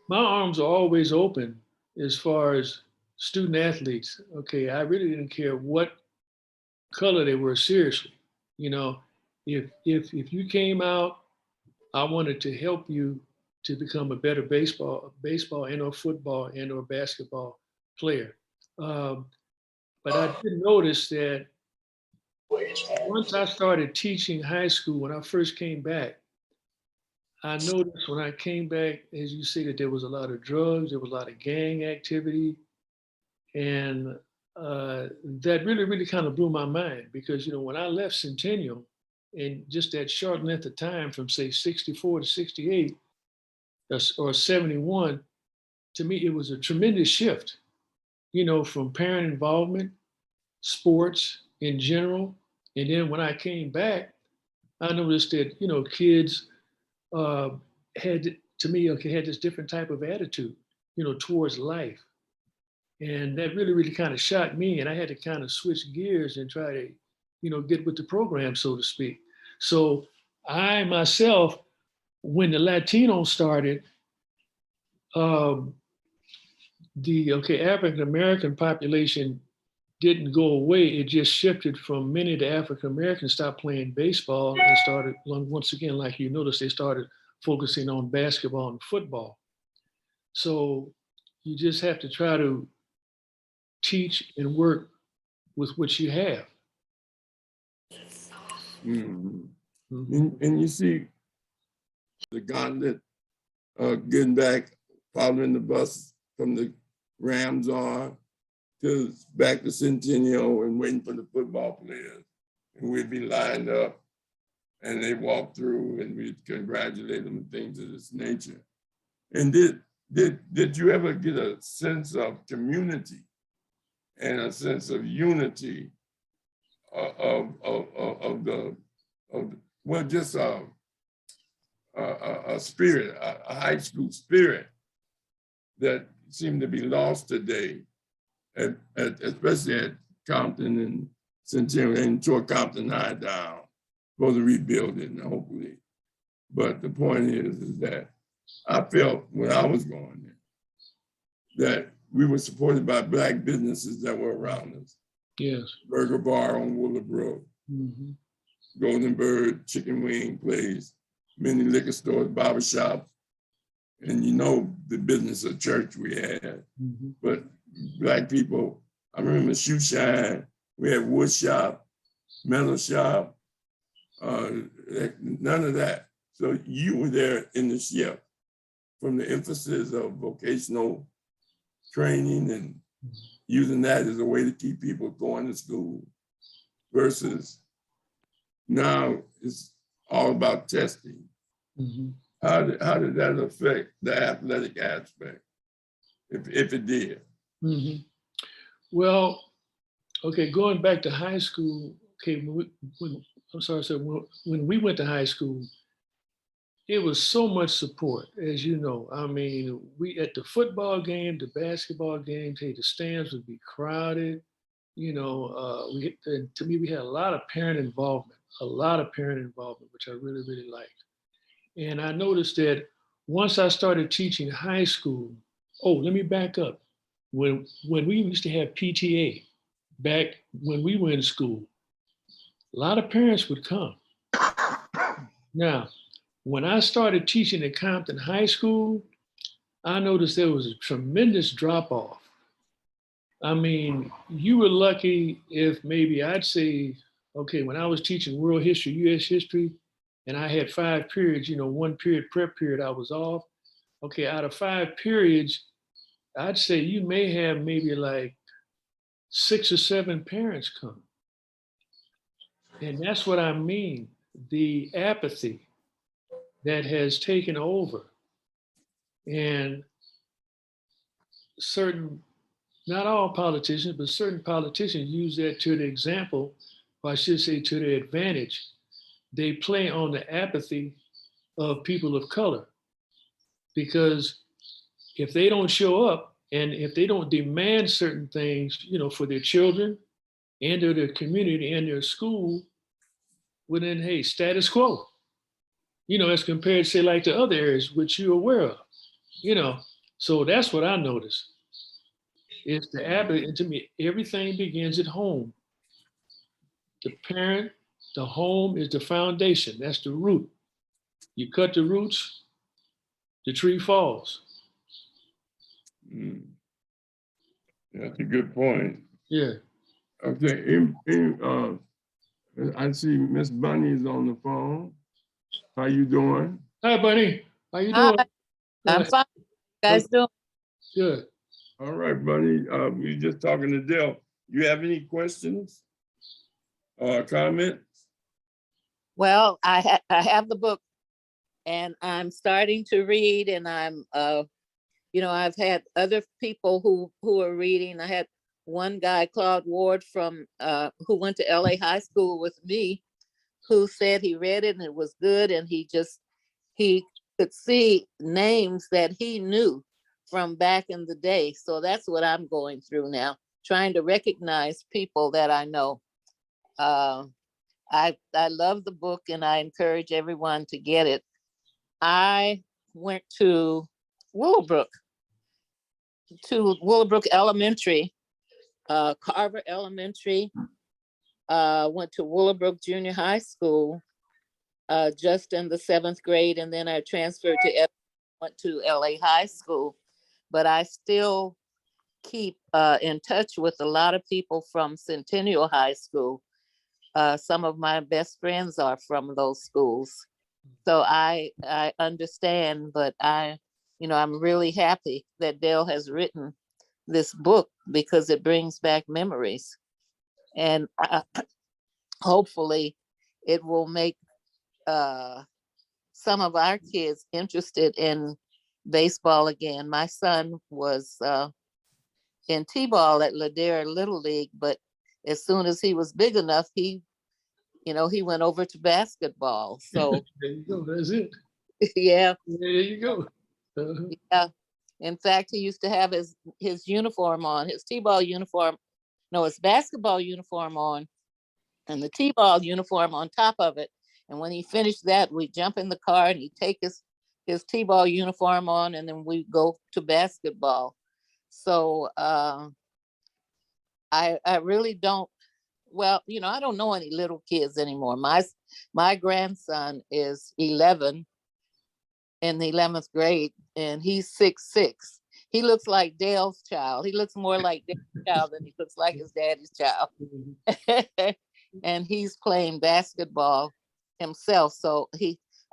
my arms are always open as far as student athletes. Okay, I really didn't care what color they were, seriously. You know, if you came out, I wanted to help you to become a better baseball and or football and or basketball player. Um, but I did notice that once I started teaching high school, when I first came back, I noticed when I came back, as you say, that there was a lot of drugs, there was a lot of gang activity, and that really kind of blew my mind because, you know, when I left Centennial, in just that short length of time from say 64 to 68 or 71, to me, it was a tremendous shift, you know, from parent involvement, sports in general. And then when I came back, I noticed that, you know, kids uh, had, to me, okay, had this different type of attitude, you know, towards life. And that really kind of shocked me. And I had to kind of switch gears and try to, you know, get with the program, so to speak. So I myself, when the Latino started, um, the African American population didn't go away. It just shifted from many of the African Americans stopped playing baseball and started, once again, like you noticed, they started focusing on basketball and football. So you just have to try to teach and work with what you have. Mhm. Mhm. And you see the gauntlet, getting back, following the bus from the Rams on to back to Centennial and waiting for the football players. And we'd be lined up and they walk through and we'd congratulate them and things of this nature. And did you ever get a sense of community and a sense of unity well, just a spirit, a high school spirit that seemed to be lost today, especially at Compton and Centennial, and tore Compton High down for the rebuilding, hopefully. But the point is that I felt when I was going there that we were supported by Black businesses that were around us. Yes. Burger Bar on Willowbrook, Mm-hmm. Golden Bird Chicken Wing Place, many liquor stores, barbershops, and you know the business of church we had. Mm-hmm. But Black people, I remember Shoe Shine, we had wood shop, metal shop, none of that. So you were there in the shift from the emphasis of vocational training and using that as a way to keep people going to school versus now it's all about testing. Mm-hmm. How did that affect the athletic aspect, if it did? Mm-hmm. Well, okay, going back to high school, okay, when we went to high school, it was so much support, as you know. I mean, we at the football game, the basketball games, hey, the stands would be crowded. You know, to me, we had a lot of parent involvement, which I really liked. And I noticed that once I started teaching high school, oh, let me back up. When we used to have PTA back when we were in school, a lot of parents would come. Now, when I started teaching at Compton High School, I noticed there was a tremendous drop off. I mean, you were lucky if maybe I'd say, okay, when I was teaching world history, US history, and I had 5 periods, you know, 1 period, prep period, I was off. Okay, out of 5 periods, I'd say you may have maybe like 6 or 7 parents come. And that's what I mean, the apathy that has taken over. And certain, not all politicians, but certain politicians use that to the example, or I should say to their advantage. They play on the apathy of people of color. Because if they don't show up and if they don't demand certain things, you know, for their children and or their community and their school, well then, hey, status quo. You know, as compared to say like the other areas which you're aware of, you know. So that's what I noticed. It's the habit, and to me, everything begins at home. The parent, the home is the foundation. That's the root. You cut the roots, the tree falls. Mm. That's a good point. Yeah. Okay, I see Miss Bunny is on the phone. How you doing? Hi, Bunny. How you Hi, doing? I'm fine. You guys doing? Good. All right, Bunny. We just talking to Dayle. You have any questions or comments? Well, I have the book and I'm starting to read, and I'm I've had other people who are reading. I had one guy, Claude Ward, from who went to LA High School with me, who said he read it and it was good, and he could see names that he knew from back in the day. So that's what I'm going through now, trying to recognize people that I know. I love the book and I encourage everyone to get it. I went to Willowbrook Elementary, Carver Elementary, went to Willowbrook Junior High School just in the 7th grade, and then I transferred went to LA High School. But I still keep in touch with a lot of people from Centennial High School. Some of my best friends are from those schools. So I understand, but I'm really happy that Dayle has written this book because it brings back memories. And hopefully it will make some of our kids interested in baseball again. My son was in T-ball at Ladera Little League, but as soon as he was big enough, he went over to basketball. So There you go. That's it. yeah. There you go. Yeah. In fact, he used to have his uniform on, his T-ball uniform, no, his basketball uniform on, and the T-ball uniform on top of it. And when he finished that, we jump in the car and he'd take his T-ball uniform on, and then we go to basketball. So I really don't, I don't know any little kids anymore. My grandson is 11 in the 11th grade, and he's 6'6". He looks like Dale's child. He looks more like Dale's child than he looks like his daddy's child. And he's playing basketball himself. So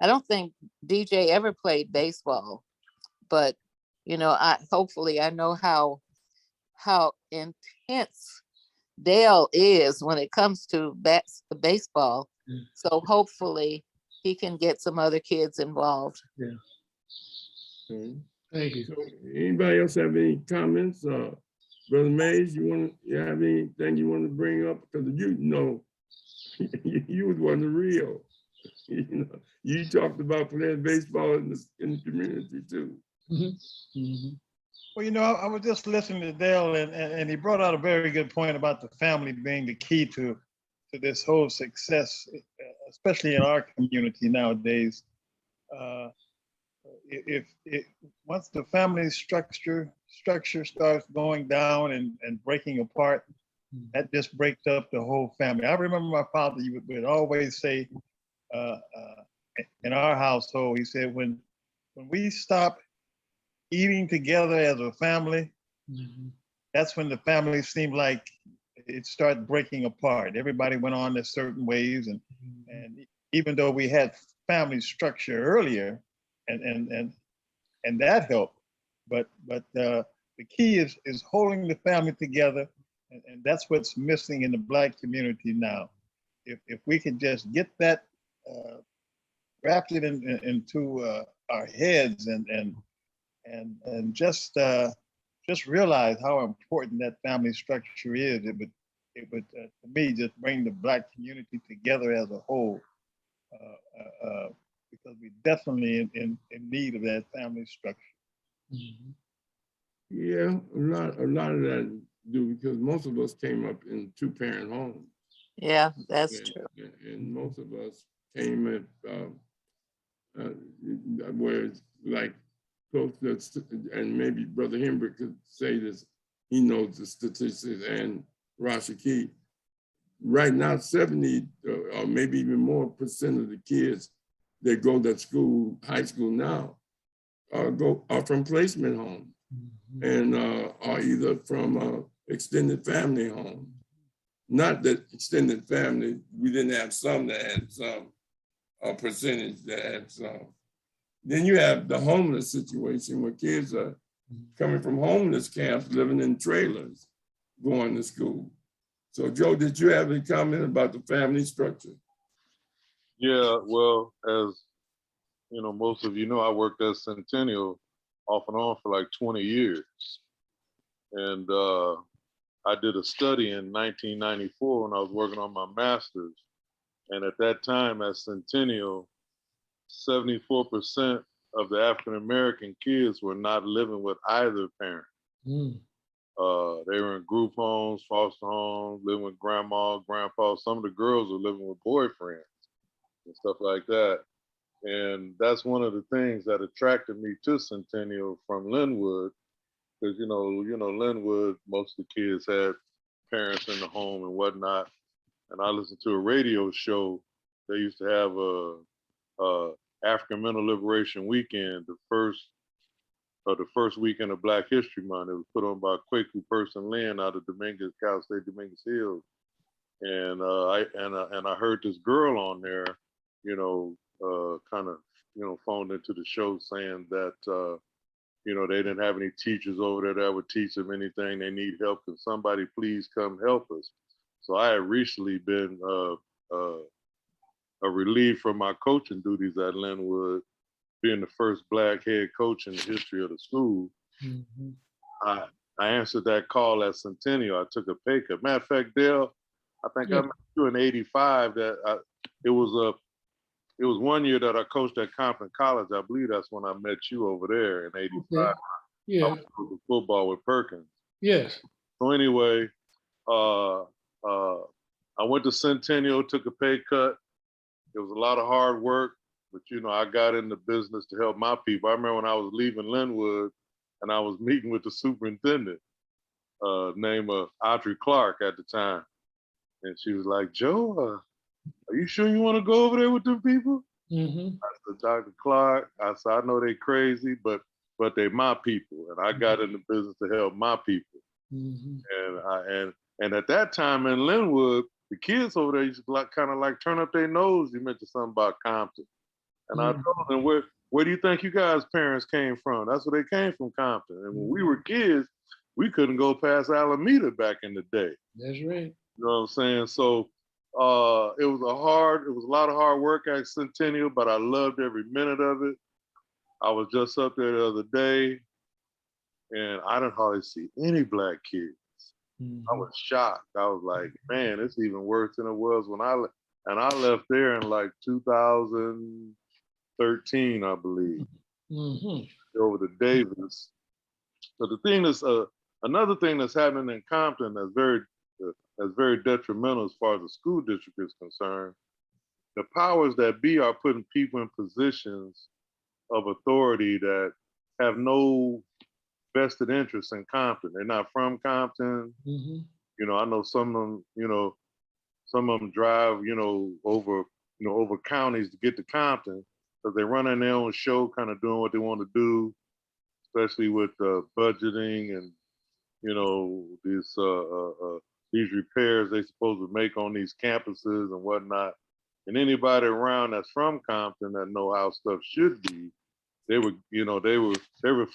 I don't think DJ ever played baseball, but hopefully I know how intense Dayle is when it comes to baseball. So hopefully he can get some other kids involved. Yeah. Okay. Thank you. So anybody else have any comments? Brother Mays, you have anything you want to bring up? Because you was one of the real. You talked about playing baseball in the community too. Mm-hmm. Mm-hmm. Well, I was just listening to Dayle, and he brought out a very good point about the family being the key to this whole success, especially in our community nowadays. If once the family structure starts going down and breaking apart, that just breaks up the whole family. I remember my father would always say, in our household, he said, when we stop eating together as a family, that's when the family seemed like it started breaking apart. Everybody went on their certain ways, and even though we had family structure earlier, and that helped, but the key is holding the family together, and that's what's missing in the Black community now. If we could just get that drafted into our heads and just realize how important that family structure is, it would to me just bring the Black community together as a whole, because we definitely in need of that family structure. Yeah, a lot of that do, because most of us came up in 2-parent homes. Yeah, that's true. And most of us came at where it's like close to, and maybe Brother Hembrick could say this, he knows the statistics, and Rahh, right now, 70 or maybe even more percent of the kids that go to school, high school now, are from placement homes and are either from extended family homes. Not that extended family, we didn't have some that had some, a percentage that had some. Then you have the homeless situation where kids are coming from homeless camps, living in trailers, going to school. So Joe, did you have any comment about the family structure? Yeah, well, as you know, most of you know, I worked at Centennial off and on for like 20 years. And I did a study in 1994 when I was working on my master's. And at that time at Centennial, 74% of the African-American kids were not living with either parent. They were in group homes, foster homes, living with grandma, grandpa. Some of the girls were living with boyfriends and stuff like that. And that's one of the things that attracted me to Centennial from Linwood, because you know, Linwood, most of the kids had parents in the home and whatnot. And I listened to a radio show. They used to have a African Mental Liberation Weekend, the first weekend of Black History Month. It was put on by Kwaku Person Lynn out of Cal State Dominguez Hills. And I heard this girl on there, kind of, phoned into the show saying that, they didn't have any teachers over there that would teach them anything. They need help. Can somebody please come help us? So I had recently been relieved from my coaching duties at Linwood, being the first Black head coach in the history of the school. I answered that call at Centennial. I took a pay cut. Matter of fact, Dayle, I think I met you in '85. It was 1 year that I coached at Compton College. I believe that's when I met you over there in '85. Okay. Yeah. I was playing football with Perkins. Yes. So anyway, I went to Centennial, took a pay cut. It was a lot of hard work, but I got in the business to help my people. I remember when I was leaving Linwood and I was meeting with the superintendent, named Audrey Clark at the time. And she was like, Joe, are you sure you want to go over there with them people? I said, Dr. Clark, I said, I know they crazy, but they my people. And I got in the business to help my people. And at that time in Linwood, the kids over there used to kind of turn up their nose. You mentioned something about Compton. And I told them, where do you think you guys' parents came from? That's where they came from, Compton. And when we were kids, we couldn't go past Alameda back in the day. That's right. You know what I'm saying? So it was a lot of hard work at Centennial, but I loved every minute of it. I was just up there the other day, and I didn't hardly see any Black kids. I was shocked. I was like, man, it's even worse than it was when I left. And I left there in 2013, I believe, over to Davis. But the thing is, another thing that's happening in Compton that's very detrimental as far as the school district is concerned. The powers that be are putting people in positions of authority that have no vested interest in Compton. They're not from Compton. I know some of them drive, over counties to get to Compton because they run in their own show, kind of doing what they want to do, especially with budgeting and, these repairs they supposed to make on these campuses and whatnot. And anybody around that's from Compton that know how stuff should be, they were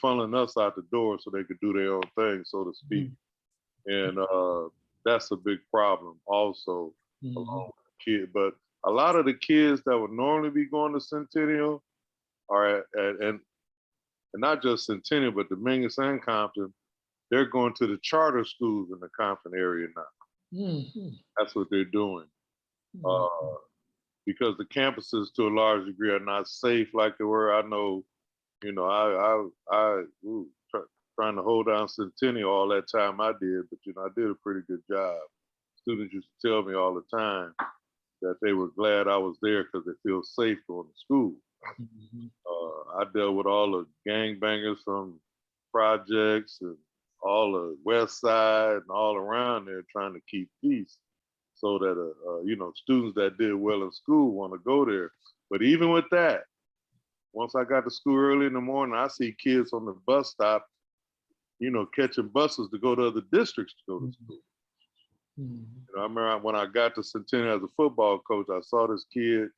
funneling us out the door so they could do their own thing, so to speak. And that's a big problem also, along with the kid. But a lot of the kids that would normally be going to Centennial are and not just Centennial, but Dominguez and Compton, they're going to the charter schools in the Compton area now. That's what they're doing. Because the campuses to a large degree are not safe like they were. I know, trying to hold down Centennial all that time I did, but I did a pretty good job. Students used to tell me all the time that they were glad I was there because they feel safe going to school. Mhm. I dealt with all the gangbangers from projects and all the West Side and all around there trying to keep peace, so that students that did well in school want to go there. But even with that, once I got to school early in the morning, I see kids on the bus stop, catching buses to go to other districts to go to school. Mhm. I remember when I got to Centennial as a football coach, I saw this kid,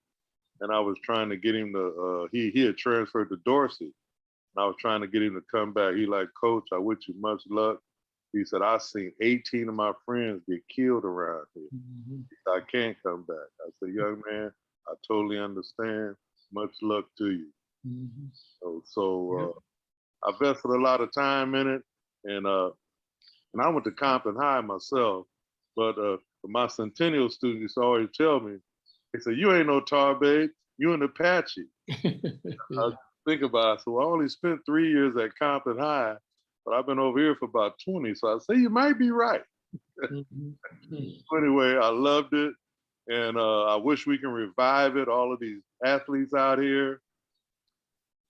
and I was trying to get him to. He had transferred to Dorsey, and I was trying to get him to come back. He like, Coach, I wish you much luck. He said, I've seen 18 of my friends get killed around here. Mhm. I can't come back. I said, young man, I totally understand. Much luck to you. Mhm. So I invested a lot of time in it, and I went to Compton High myself, but my Centennial students used to always tell me, they said, you ain't no tar babe, you an Apache. I think about it. So I only spent 3 years at Compton High, but I've been over here for about 20. So I say you might be right. Mhm. Mhm. Anyway, I loved it. And I wish we can revive it, all of these athletes out here,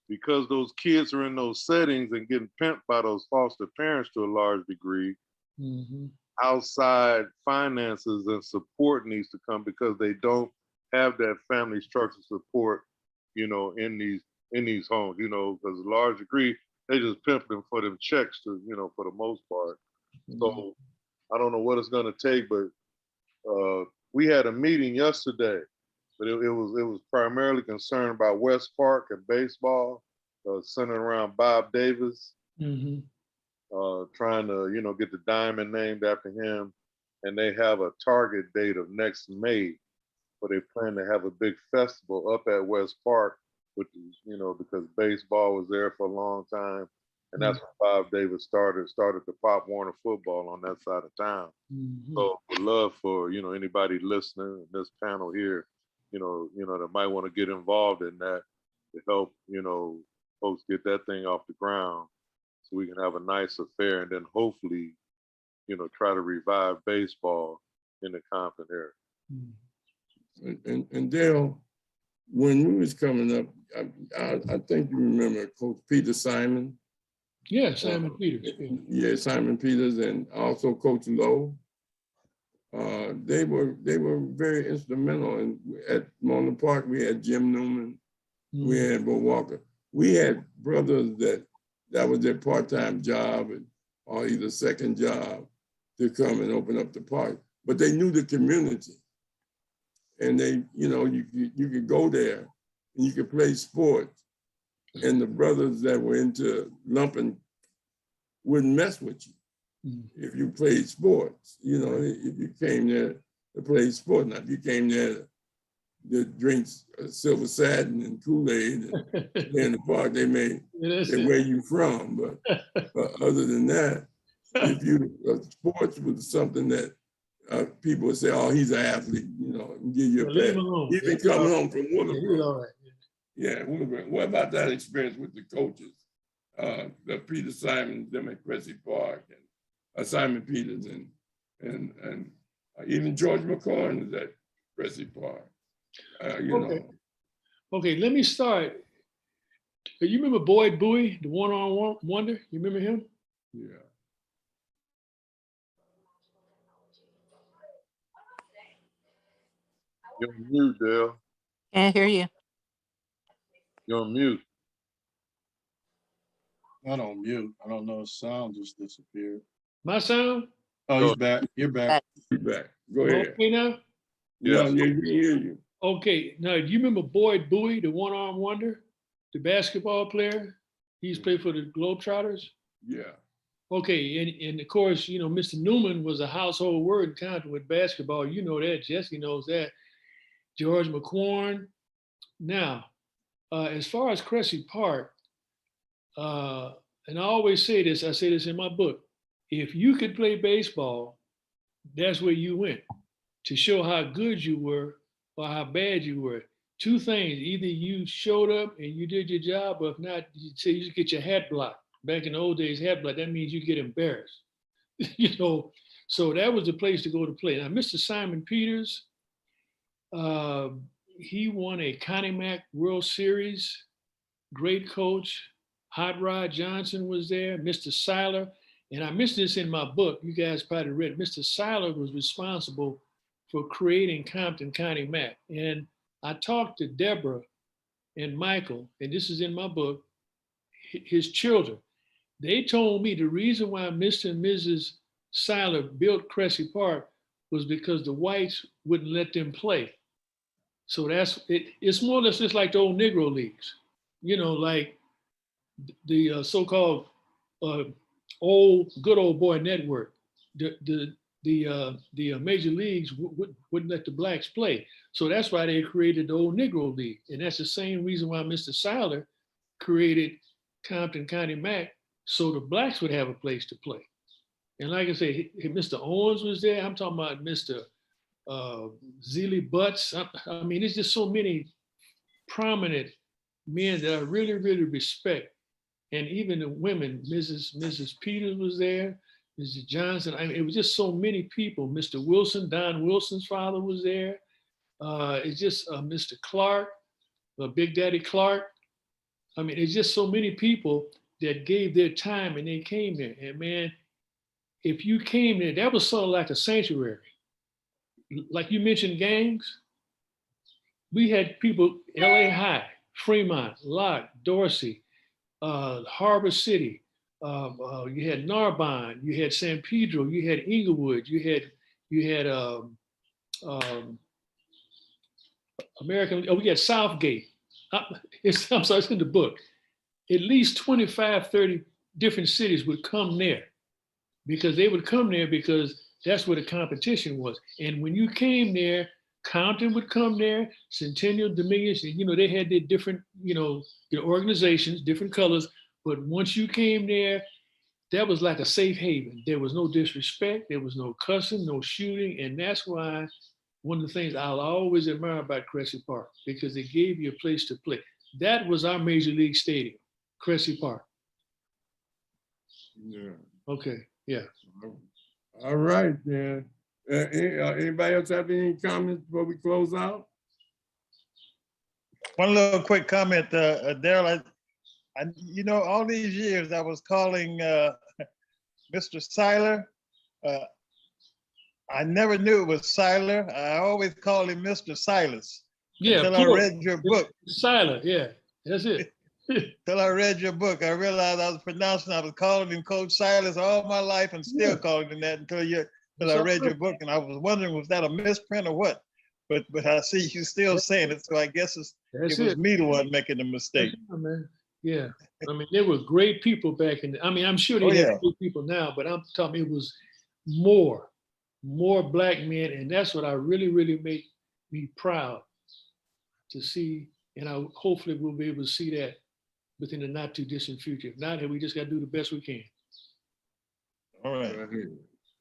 because those kids are in those settings and getting pimped by those foster parents to a large degree. Mhm. Outside finances and support needs to come, because they don't have that family structure support, in these homes, because a large degree, they just pimp them for them checks for the most part. So I don't know what it's gonna take, but we had a meeting yesterday, but it was primarily concerned about West Park and baseball, centered around Bob Davis, Mhm. trying to get the diamond named after him, and they have a target date of next May, where they plan to have a big festival up at West Park, which is because baseball was there for a long time, and that's when Bob Davis started the Pop Warner football on that side of town. Mhm. So would love for anybody listening in this panel here, that might want to get involved in that to help folks get that thing off the ground, so we can have a nice affair, and then hopefully try to revive baseball in the Compton area. And Dayle, when we was coming up, I think you remember Coach Peter Simon. Yeah, Simon Peters. Yeah. Yeah, Simon Peters, and also Coach Lowe. They were very instrumental. And at Mona Park, we had Jim Newman, we had Bo Walker. We had brothers that was their part-time job or either second job to come and open up the park. But they knew the community, and they, you could go there and you could play sports, and the brothers that were into lumping wouldn't mess with you if you played sports. If you came there to play sports. Now, if you came there to drink silver satin and Kool-Aid and play in the park, they may say where you from. But other than that, if you sports was something that people would say, "Oh, he's an athlete," and give you a Leave him pat. alone. Even coming home from Yeah, he's Willowbrook. all right. Yeah, Willowbrook. What about that experience with the coaches? The Peter Simons, them at Cressy Park, and Simon Peters, and even George McCorn is at Cressy Park. Okay, let me start. You remember Boyd Bowie, the one-arm wonder? You remember him? Yeah. You're on mute, Dayle. Can't hear you. You're on mute. Not on mute. I don't know. Sound just disappeared. My sound? Oh, he's back. You're back. Be back. Go You ahead. okay now? Yeah, yeah, we can hear you. Okay, now do you remember Boyd Bowie, the one-arm wonder, the basketball player? He's played for the Globetrotters. Yeah. Okay, and of course, Mr. Newman was a household word in Compton with basketball. You know that. Jesse knows that. George McCorn. Now, as far as Cressy Park, and I always say this, I say this in my book, if you could play baseball, that's where you went to show how good you were or how bad you were. Two things, either you showed up and you did your job, or if not, you say you just get your hat blocked. Back in the old days, hat blocked, that means you get embarrassed. So that was the place to go to play. Now, Mr. Simon Peters, he won a Connie Mack World Series. Great coach. Hot Rod Johnson was there. Mr. Seiler, and I missed this in my book. You guys probably read it. Mr. Seiler was responsible for creating Compton Connie Mack. And I talked to Deborah and Michael, and this is in my book, his children. They told me the reason why Mr. and Mrs. Seiler built Cressy Park was because the whites wouldn't let them play. So that's it. It's more or less just like the old Negro leagues, you know, like the so-called old good old boy network. The major leagues wouldn't let the blacks play. So that's why they created the old Negro League. And that's the same reason why Mr. Seiler created Compton Connie Mack, so the blacks would have a place to play. And like I say, Mr. Owens was there. I'm talking about Mr. Zealy Butts. I mean, there's just so many prominent men that I really, really respect. And even the women, Mrs. Peters was there, Mrs. Johnson. I mean, it was just so many people. Mr. Wilson, Don Wilson's father was there. It's just Mr. Clark, Big Daddy Clark. I mean, it's just so many people that gave their time and they came there. And man, if you came there, that was sort of like a sanctuary. Like you mentioned gangs, we had people, LA High, Fremont, Locke, Dorsey, Harbor City, you had Narbonne, you had San Pedro, you had Inglewood, you had American, we had Southgate. I'm sorry, it's in the book. At least 25, 30 different cities would come there because they would come there because that's where the competition was. And when you came there, Compton would come there, Centennial, Dominion, you know, they had their different, you know, their organizations, different colors. But once you came there, that was like a safe haven. There was no disrespect, there was no cussing, no shooting. And that's why one of the things I'll always admire about Cressy Park, because it gave you a place to play. That was our major league stadium, Cressy Park. Yeah. Okay, yeah. All right, then. Anybody else have any comments before we close out? One little quick comment, Daryl. You know, all these years I was calling Mr. Seiler. I never knew it was Seiler. I always called him Mr. Silas. Yeah, until I read your book. Seiler, yeah, that's it. Till I read your book, I realized I was calling him Coach Silas all my life and still calling him that until I read your book. And I was wondering, was that a misprint or what? But I see you still saying it, so I guess it was me the one making the mistake. Yeah, man. Yeah, I mean, there were great people back in. I mean, I'm sure they have great people now, but I'm talking it was more black men, and that's what I really make me proud to see. And I hopefully we'll be able to see that within the not too distant future. If not, we just got to do the best we can. All right.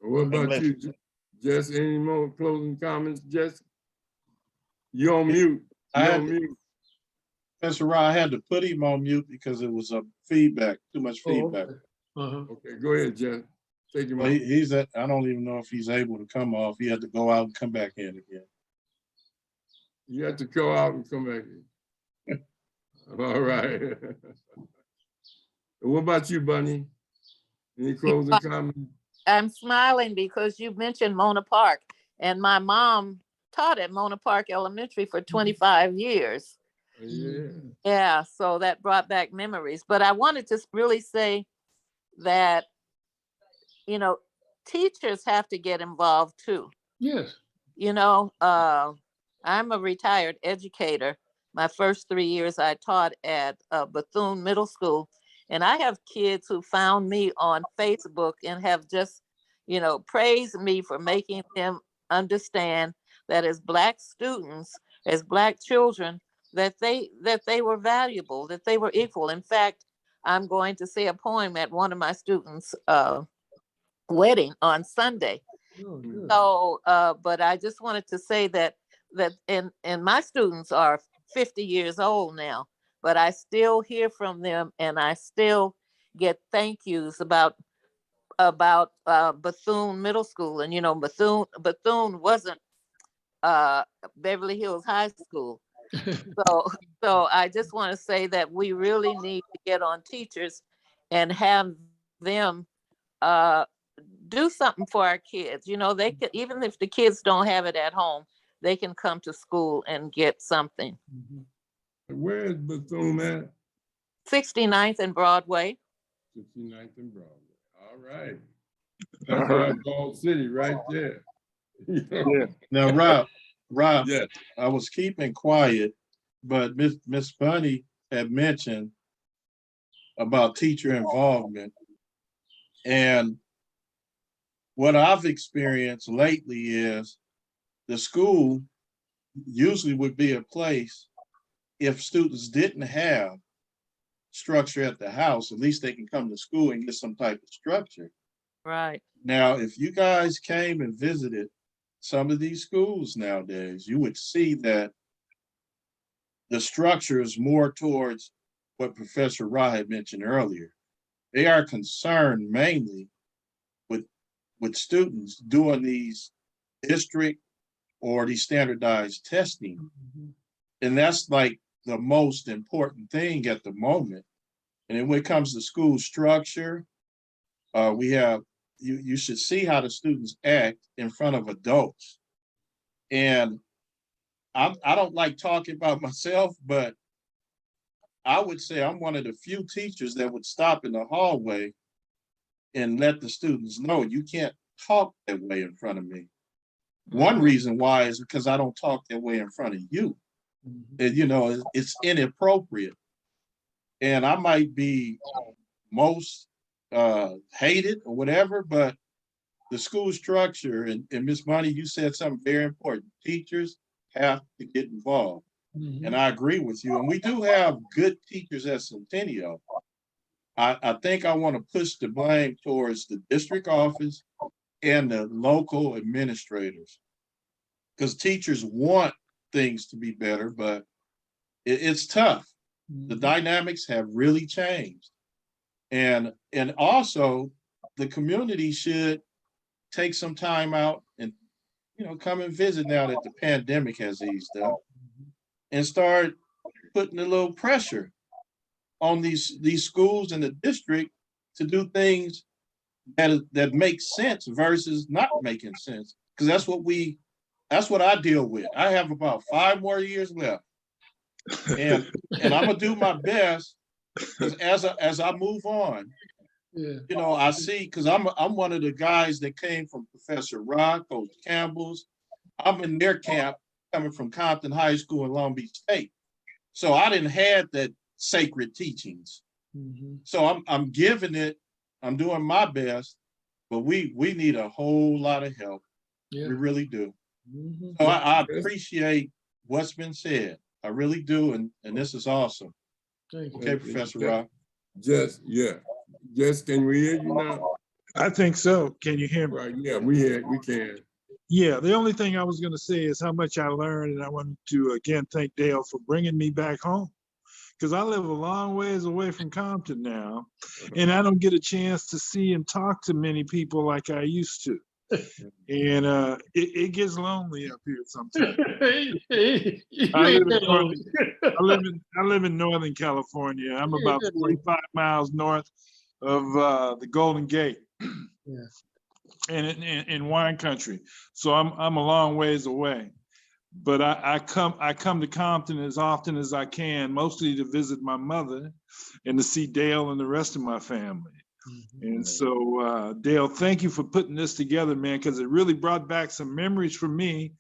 What about you, Jess? Any more closing comments, Jess? You're on mute. You're on mute. Professor Rahh, I had to put him on mute because it was feedback, too much feedback. Okay, go ahead, Jeff. Take him well, he's at, I don't even know if he's able to come off. He had to go out and come back in again. You have to go out and come back in. All right. What about you, Bunny? Any closing comments? I'm smiling because you mentioned Mona Park, and my mom taught at Mona Park Elementary for 25 years. Yeah, so that brought back memories. But I wanted to really say that, you know, teachers have to get involved too. Yes. You know, I'm a retired educator. My first 3 years I taught at Bethune Middle School, and I have kids who found me on Facebook and have just, you know, praised me for making them understand that as Black students, as Black children, that they were valuable, that they were equal. In fact, I'm going to say a poem at one of my students' wedding on Sunday. So, but I just wanted to say that and my students are 50 years old now, but I still hear from them, and I still get thank yous about Bethune Middle School. And you know, Bethune wasn't Beverly Hills High School. So I just want to say that we really need to get on teachers and have them do something for our kids. You know, they could, even if the kids don't have it at home, they can come to school and get something. Where is Bethune at? 69th and Broadway. 69th and Broadway. All right. That's our Ball City right there. Yeah. Now, Rob, Yes. I was keeping quiet, but Miss Bunny had mentioned about teacher involvement. And what I've experienced lately is the school usually would be a place, if students didn't have structure at the house, at least they can come to school and get some type of structure. Right. Now, if you guys came and visited some of these schools nowadays, you would see that the structure is more towards what Professor Rahh had mentioned earlier. They are concerned mainly with students doing these district or these standardized testing. And that's like the most important thing at the moment. And then when it comes to school structure, we have, you should see how the students act in front of adults. And I don't like talking about myself, but I would say I'm one of the few teachers that would stop in the hallway and let the students know you can't talk that way in front of me. One reason why is because I don't talk that way in front of you. And, you know, it's inappropriate. And I might be most hated or whatever, but the school structure, and Ms. Bonnie, you said something very important. Teachers have to get involved. And I agree with you. And we do have good teachers at Centennial. I think I want to push the blame towards the district office and the local administrators, because teachers want things to be better, but it's tough. The dynamics have really changed. And also the community should take some time out and, you know, come and visit now that the pandemic has eased up, and start putting a little pressure on these schools in the district to do things that make sense versus not making sense. Because that's what I deal with. I have about 5 more years left. And I'm gonna do my best, because as I move on, you know, I see, because I'm one of the guys that came from Professor Rahh, Coach Campbell's. I'm in their camp coming from Compton High School in Long Beach State. So I didn't have that sacred teachings. So I'm giving it, I'm doing my best, but we need a whole lot of help. We really do. So I appreciate what's been said. I really do, and this is awesome. Okay, Professor Rahh. Just can we hear you now? I think so. Can you hear me? Right, yeah, we can. Yeah, the only thing I was going to say is how much I learned, and I want to again thank Dayle for bringing me back home, because I live a long ways away from Compton now, and I don't get a chance to see and talk to many people like I used to. And it gets lonely up here sometimes. I live in Northern California. I'm about 45 miles north of the Golden Gate. And in wine country. So I'm a long ways away. But I come to Compton as often as I can, mostly to visit my mother and to see Dayle and the rest of my family. And so, Dayle, thank you for putting this together, man, because it really brought back some memories for me.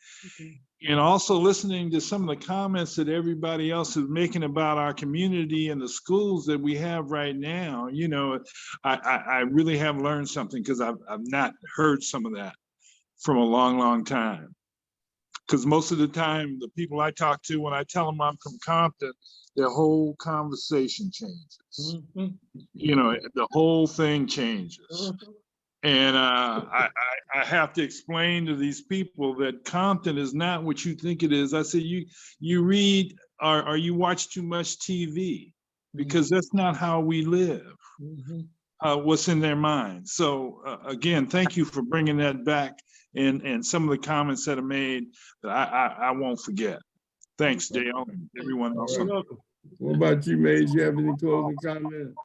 And also listening to some of the comments that everybody else is making about our community and the schools that we have right now. You know, I really have learned something, because I've not heard some of that from a long, long time. Because most of the time, the people I talk to, when I tell them I'm from Compton, their whole conversation changes. You know, the whole thing changes. And I have to explain to these people that Compton is not what you think it is. I say, you read or you watch too much TV, because that's not how we live. What's in their mind. So again, thank you for bringing that back, and some of the comments that are made that I won't forget. Thanks, Dale. Everyone else. You're welcome. What about you, Mays? You have any closing comments?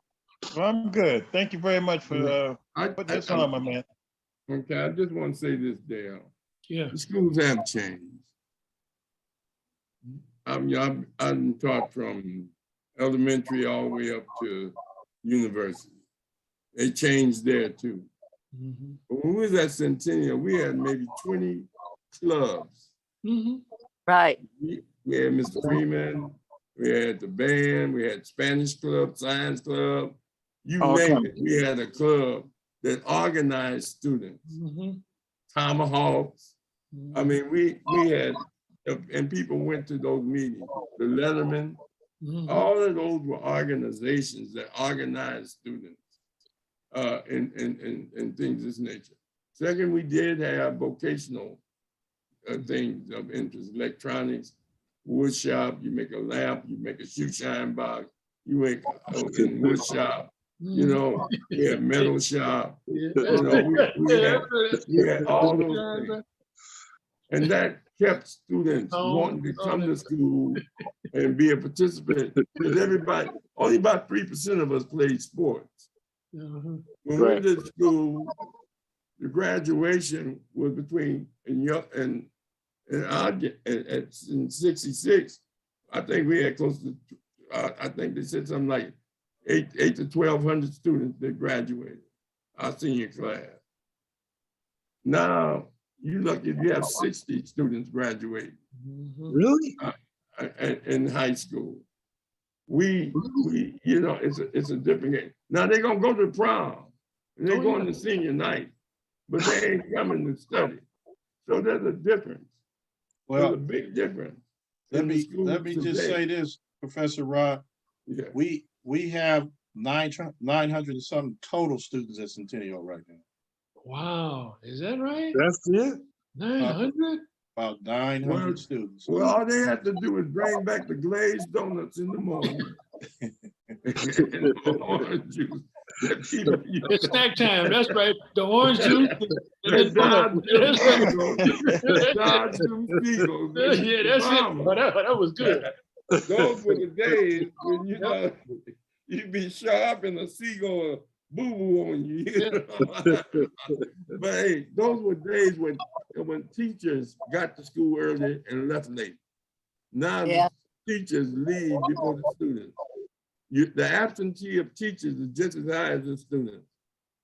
Well, I'm good. Thank you very much for putting this on, my man. Okay, I just want to say this, Dale. Yeah. The schools have changed. I've taught from elementary all the way up to university. They changed there too. Mhm. But when we was at Centennial, we had maybe 20 clubs. Mhm. Right. We had Mr. Freeman, we had the band, we had Spanish club, science club, you Okay. name it. We had a club that organized students, Mhm. tomahawks. Mhm. I mean, we had, and people went to those meetings, the Letterman, Mhm. all of those were organizations that organized students and things of this nature. Second, we did have vocational things of interest, electronics, wood shop, you make a lamp, you make a shoe shine box, you make in wood shop, you know, we had metal shop, Yeah. you know, we had all those things. And that kept students wanting to come to school and be a participant, because everybody, only about 3% of us played sports. Uh-huh. When we went to school, the graduation was between, in 66, I think we had close to, I think they said something like 8 to 1,200 students that graduated our senior class. Now, you look, if you have 60 students graduating Really? in high school, we you know, it's a different game. Now they're gonna go to prom and they're going to senior night, but they ain't coming to study. So there's a difference. There's a Well, big difference. let in the me schools just today. say this, Professor Rahh. Yeah. We have 900 and something total students at Centennial right now. Wow, is that right? That's it? 900? About 900 Well, students. Well, all they have to do is bring back the glazed donuts in the morning. And orange juice. that people use. It's snack time. That's right. The orange juice. And Dodge Juice Eagles. Dodge Juice Eagles. Yeah, that's it. Oh, that was good. Those were the days when you know you'd be sharp and a seagull boo-boo on you. You know? But hey, those were days when teachers got to school early and left late. Now Yeah. the teachers leave before the students. The absentee of teachers is just as high as the students.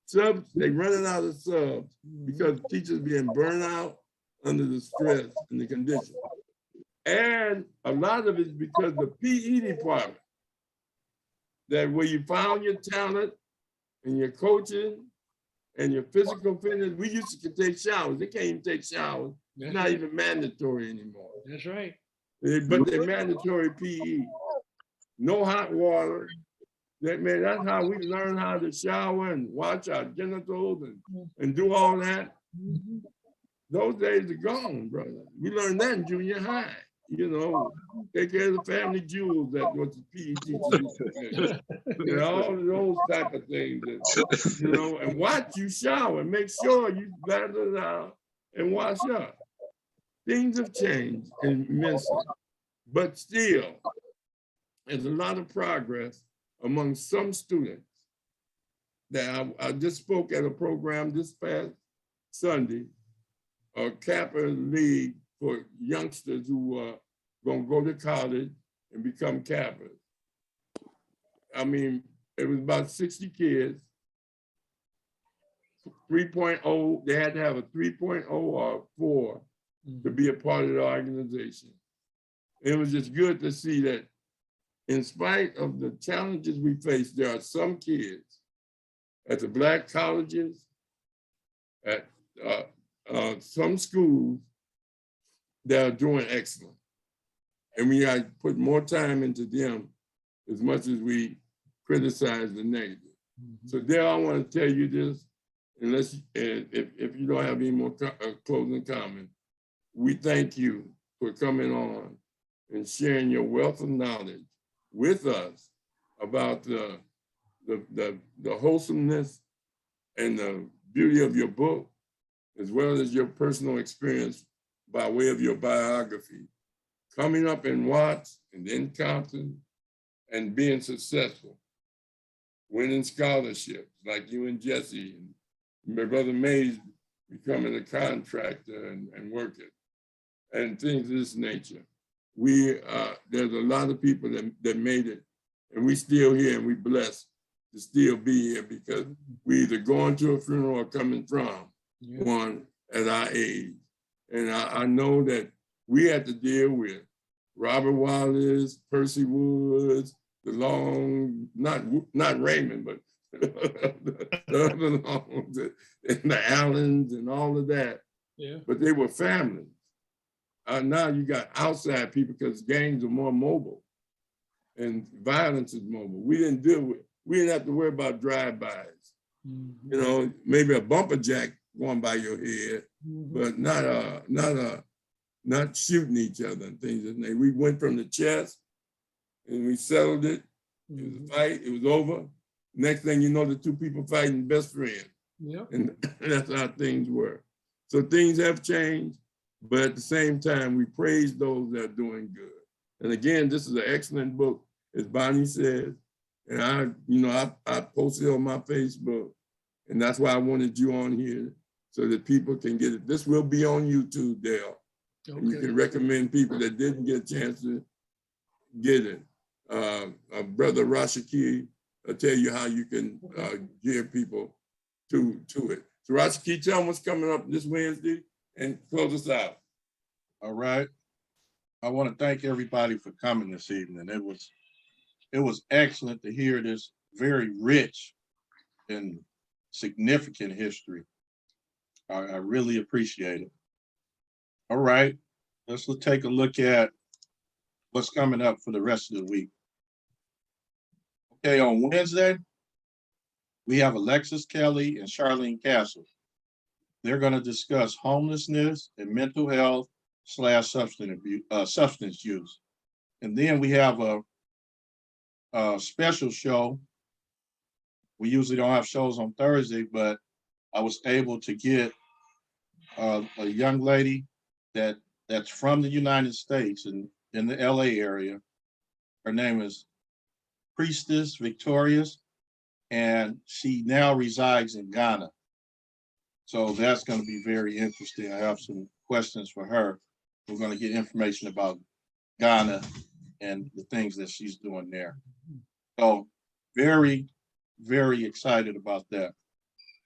Subs, they running out of subs because teachers being burned out under the stress and the conditions. And a lot of it is because the PE department, that where you found your talent and your coaching and your physical fitness, we used to take showers. They can't even take showers. It's not even mandatory anymore. That's right. But they're mandatory PE. No hot water. That's how we learn how to shower and wash our genitals and do all that. Those days are gone, brother. We learned that in junior high. You know, take care of the family jewels that was the PE teachers. You know, all of those type of things. You know, and watch you shower. Make sure you lather it out and wash up. Things have changed immensely, but still, there's a lot of progress among some students. That I just spoke at a program this past Sunday, a Kappa League for youngsters who are gonna go to college and become Kappas. I mean, it was about 60 kids, 3.0, they had to have a 3.0 or 4 to be a part of the organization. It was just good to see that in spite of the challenges we face, there are some kids at the Black colleges, at some schools that are doing excellent. And we got to put more time into them as much as we criticize the negative. So Dayle, I want to tell you this, unless if you don't have any more closing comments, we thank you for coming on and sharing your wealth of knowledge with us about the wholesomeness and the beauty of your book, as well as your personal experience by way of your biography coming up in Watts and then Compton and being successful, winning scholarships like you and Jesse, and my brother Mays becoming a contractor and working, and things of this nature. There's a lot of people that made it, and we still here, and we blessed to still be here because we either going to a funeral or coming from one at our age. And I know that we had to deal with Robert Wallace, Percy Woods, the long, not Raymond, but the other Longs and the Allens and all of that. Yeah. But they were families. Now you got outside people because gangs are more mobile and violence is mobile. We didn't have to worry about drive-bys. Mm-hmm. You know, maybe a bumper jack going by your head, but not shooting each other and things. And we went from the chest and we settled it. It was a fight, it was over. Next thing you know, the two people fighting best friend. Yep. And that's how things were. So things have changed, but at the same time, we praise those that are doing good. And again, this is an excellent book, as Bonnie says. And I posted it on my Facebook, and that's why I wanted you on here so that people can get it. This will be on YouTube, Dayle. Okay. And you can recommend people that didn't get a chance to get it. Brother Rashaki will tell you how you can gear people to it. So Rashaki, tell them what's coming up this Wednesday and close us out. All right. I want to thank everybody for coming this evening. It was excellent to hear this very rich and significant history. I really appreciate it. All right, let's take a look at what's coming up for the rest of the week. Okay, on Wednesday, we have Alexis Kelly and Charlene Castle. They're going to discuss homelessness and mental health / substance use. And then we have a special show. We usually don't have shows on Thursday, but I was able to get a young lady that's from the United States and in the LA area. Her name is Priestess Victorious, and she now resides in Ghana. So that's going to be very interesting. I have some questions for her. We're going to get information about Ghana and the things that she's doing there. So very, very excited about that.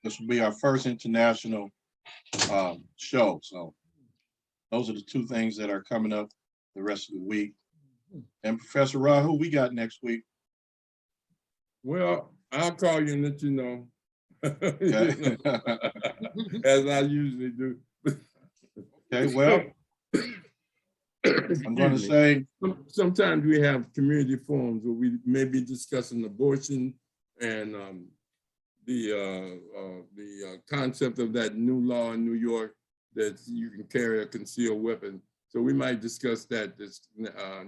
This will be our first international show. So those are the two things that are coming up the rest of the week. And Professor Rahh, who we got next week? Well, I'll call you and let you know. Okay. As I usually do. Okay, well, I'm going to say. Sometimes we have community forums where we may be discussing abortion and the concept of that new law in New York that you can carry a concealed weapon. So we might discuss that this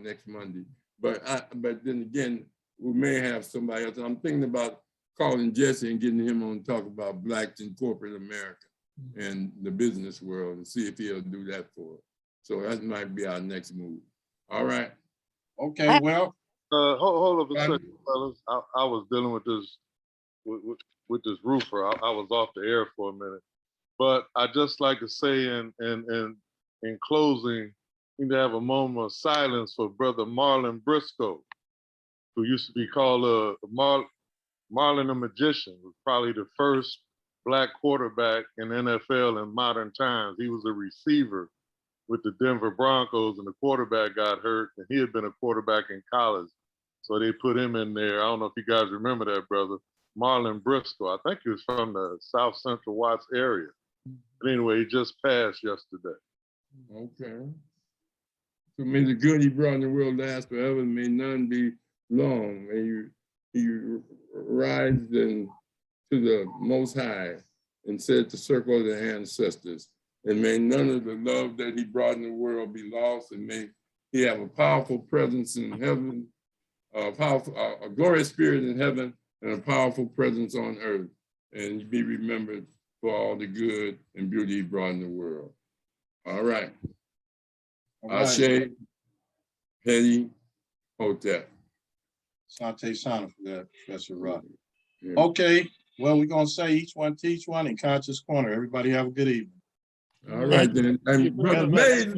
next Monday. But then again, we may have somebody else. I'm thinking about calling Jesse and getting him on to talk about Blacks in corporate America and the business world and see if he'll do that for us. So that might be our next move. All right. Okay, well. Hold up a second, fellas. I was dealing with this with this roofer. I was off the air for a minute. But I just like to say in closing, we need to have a moment of silence for Brother Marlon Briscoe, who used to be called Marlon the Magician, was probably the first Black quarterback in the NFL in modern times. He was a receiver with the Denver Broncos, and the quarterback got hurt, and he had been a quarterback in college. So they put him in there. I don't know if you guys remember that, brother. Marlon Briscoe. I think he was from the South Central Watts area. But anyway, he just passed yesterday. Okay. So may the good he brought in the world last forever, and may none be long. May you rise to the Most High and said to circle of the ancestors. And may none of the love that he brought in the world be lost, and may he have a powerful presence in heaven, a glorious spirit in heaven, and a powerful presence on earth, and be remembered for all the good and beauty he brought in the world. All right. All right. Ashe, Hetty Hotep. Sante Sana for that, Professor Rahh. Yeah. Okay, well, we're gonna say each one teach one in Conscious Corner. Everybody have a good evening. All right then. And Brother Mays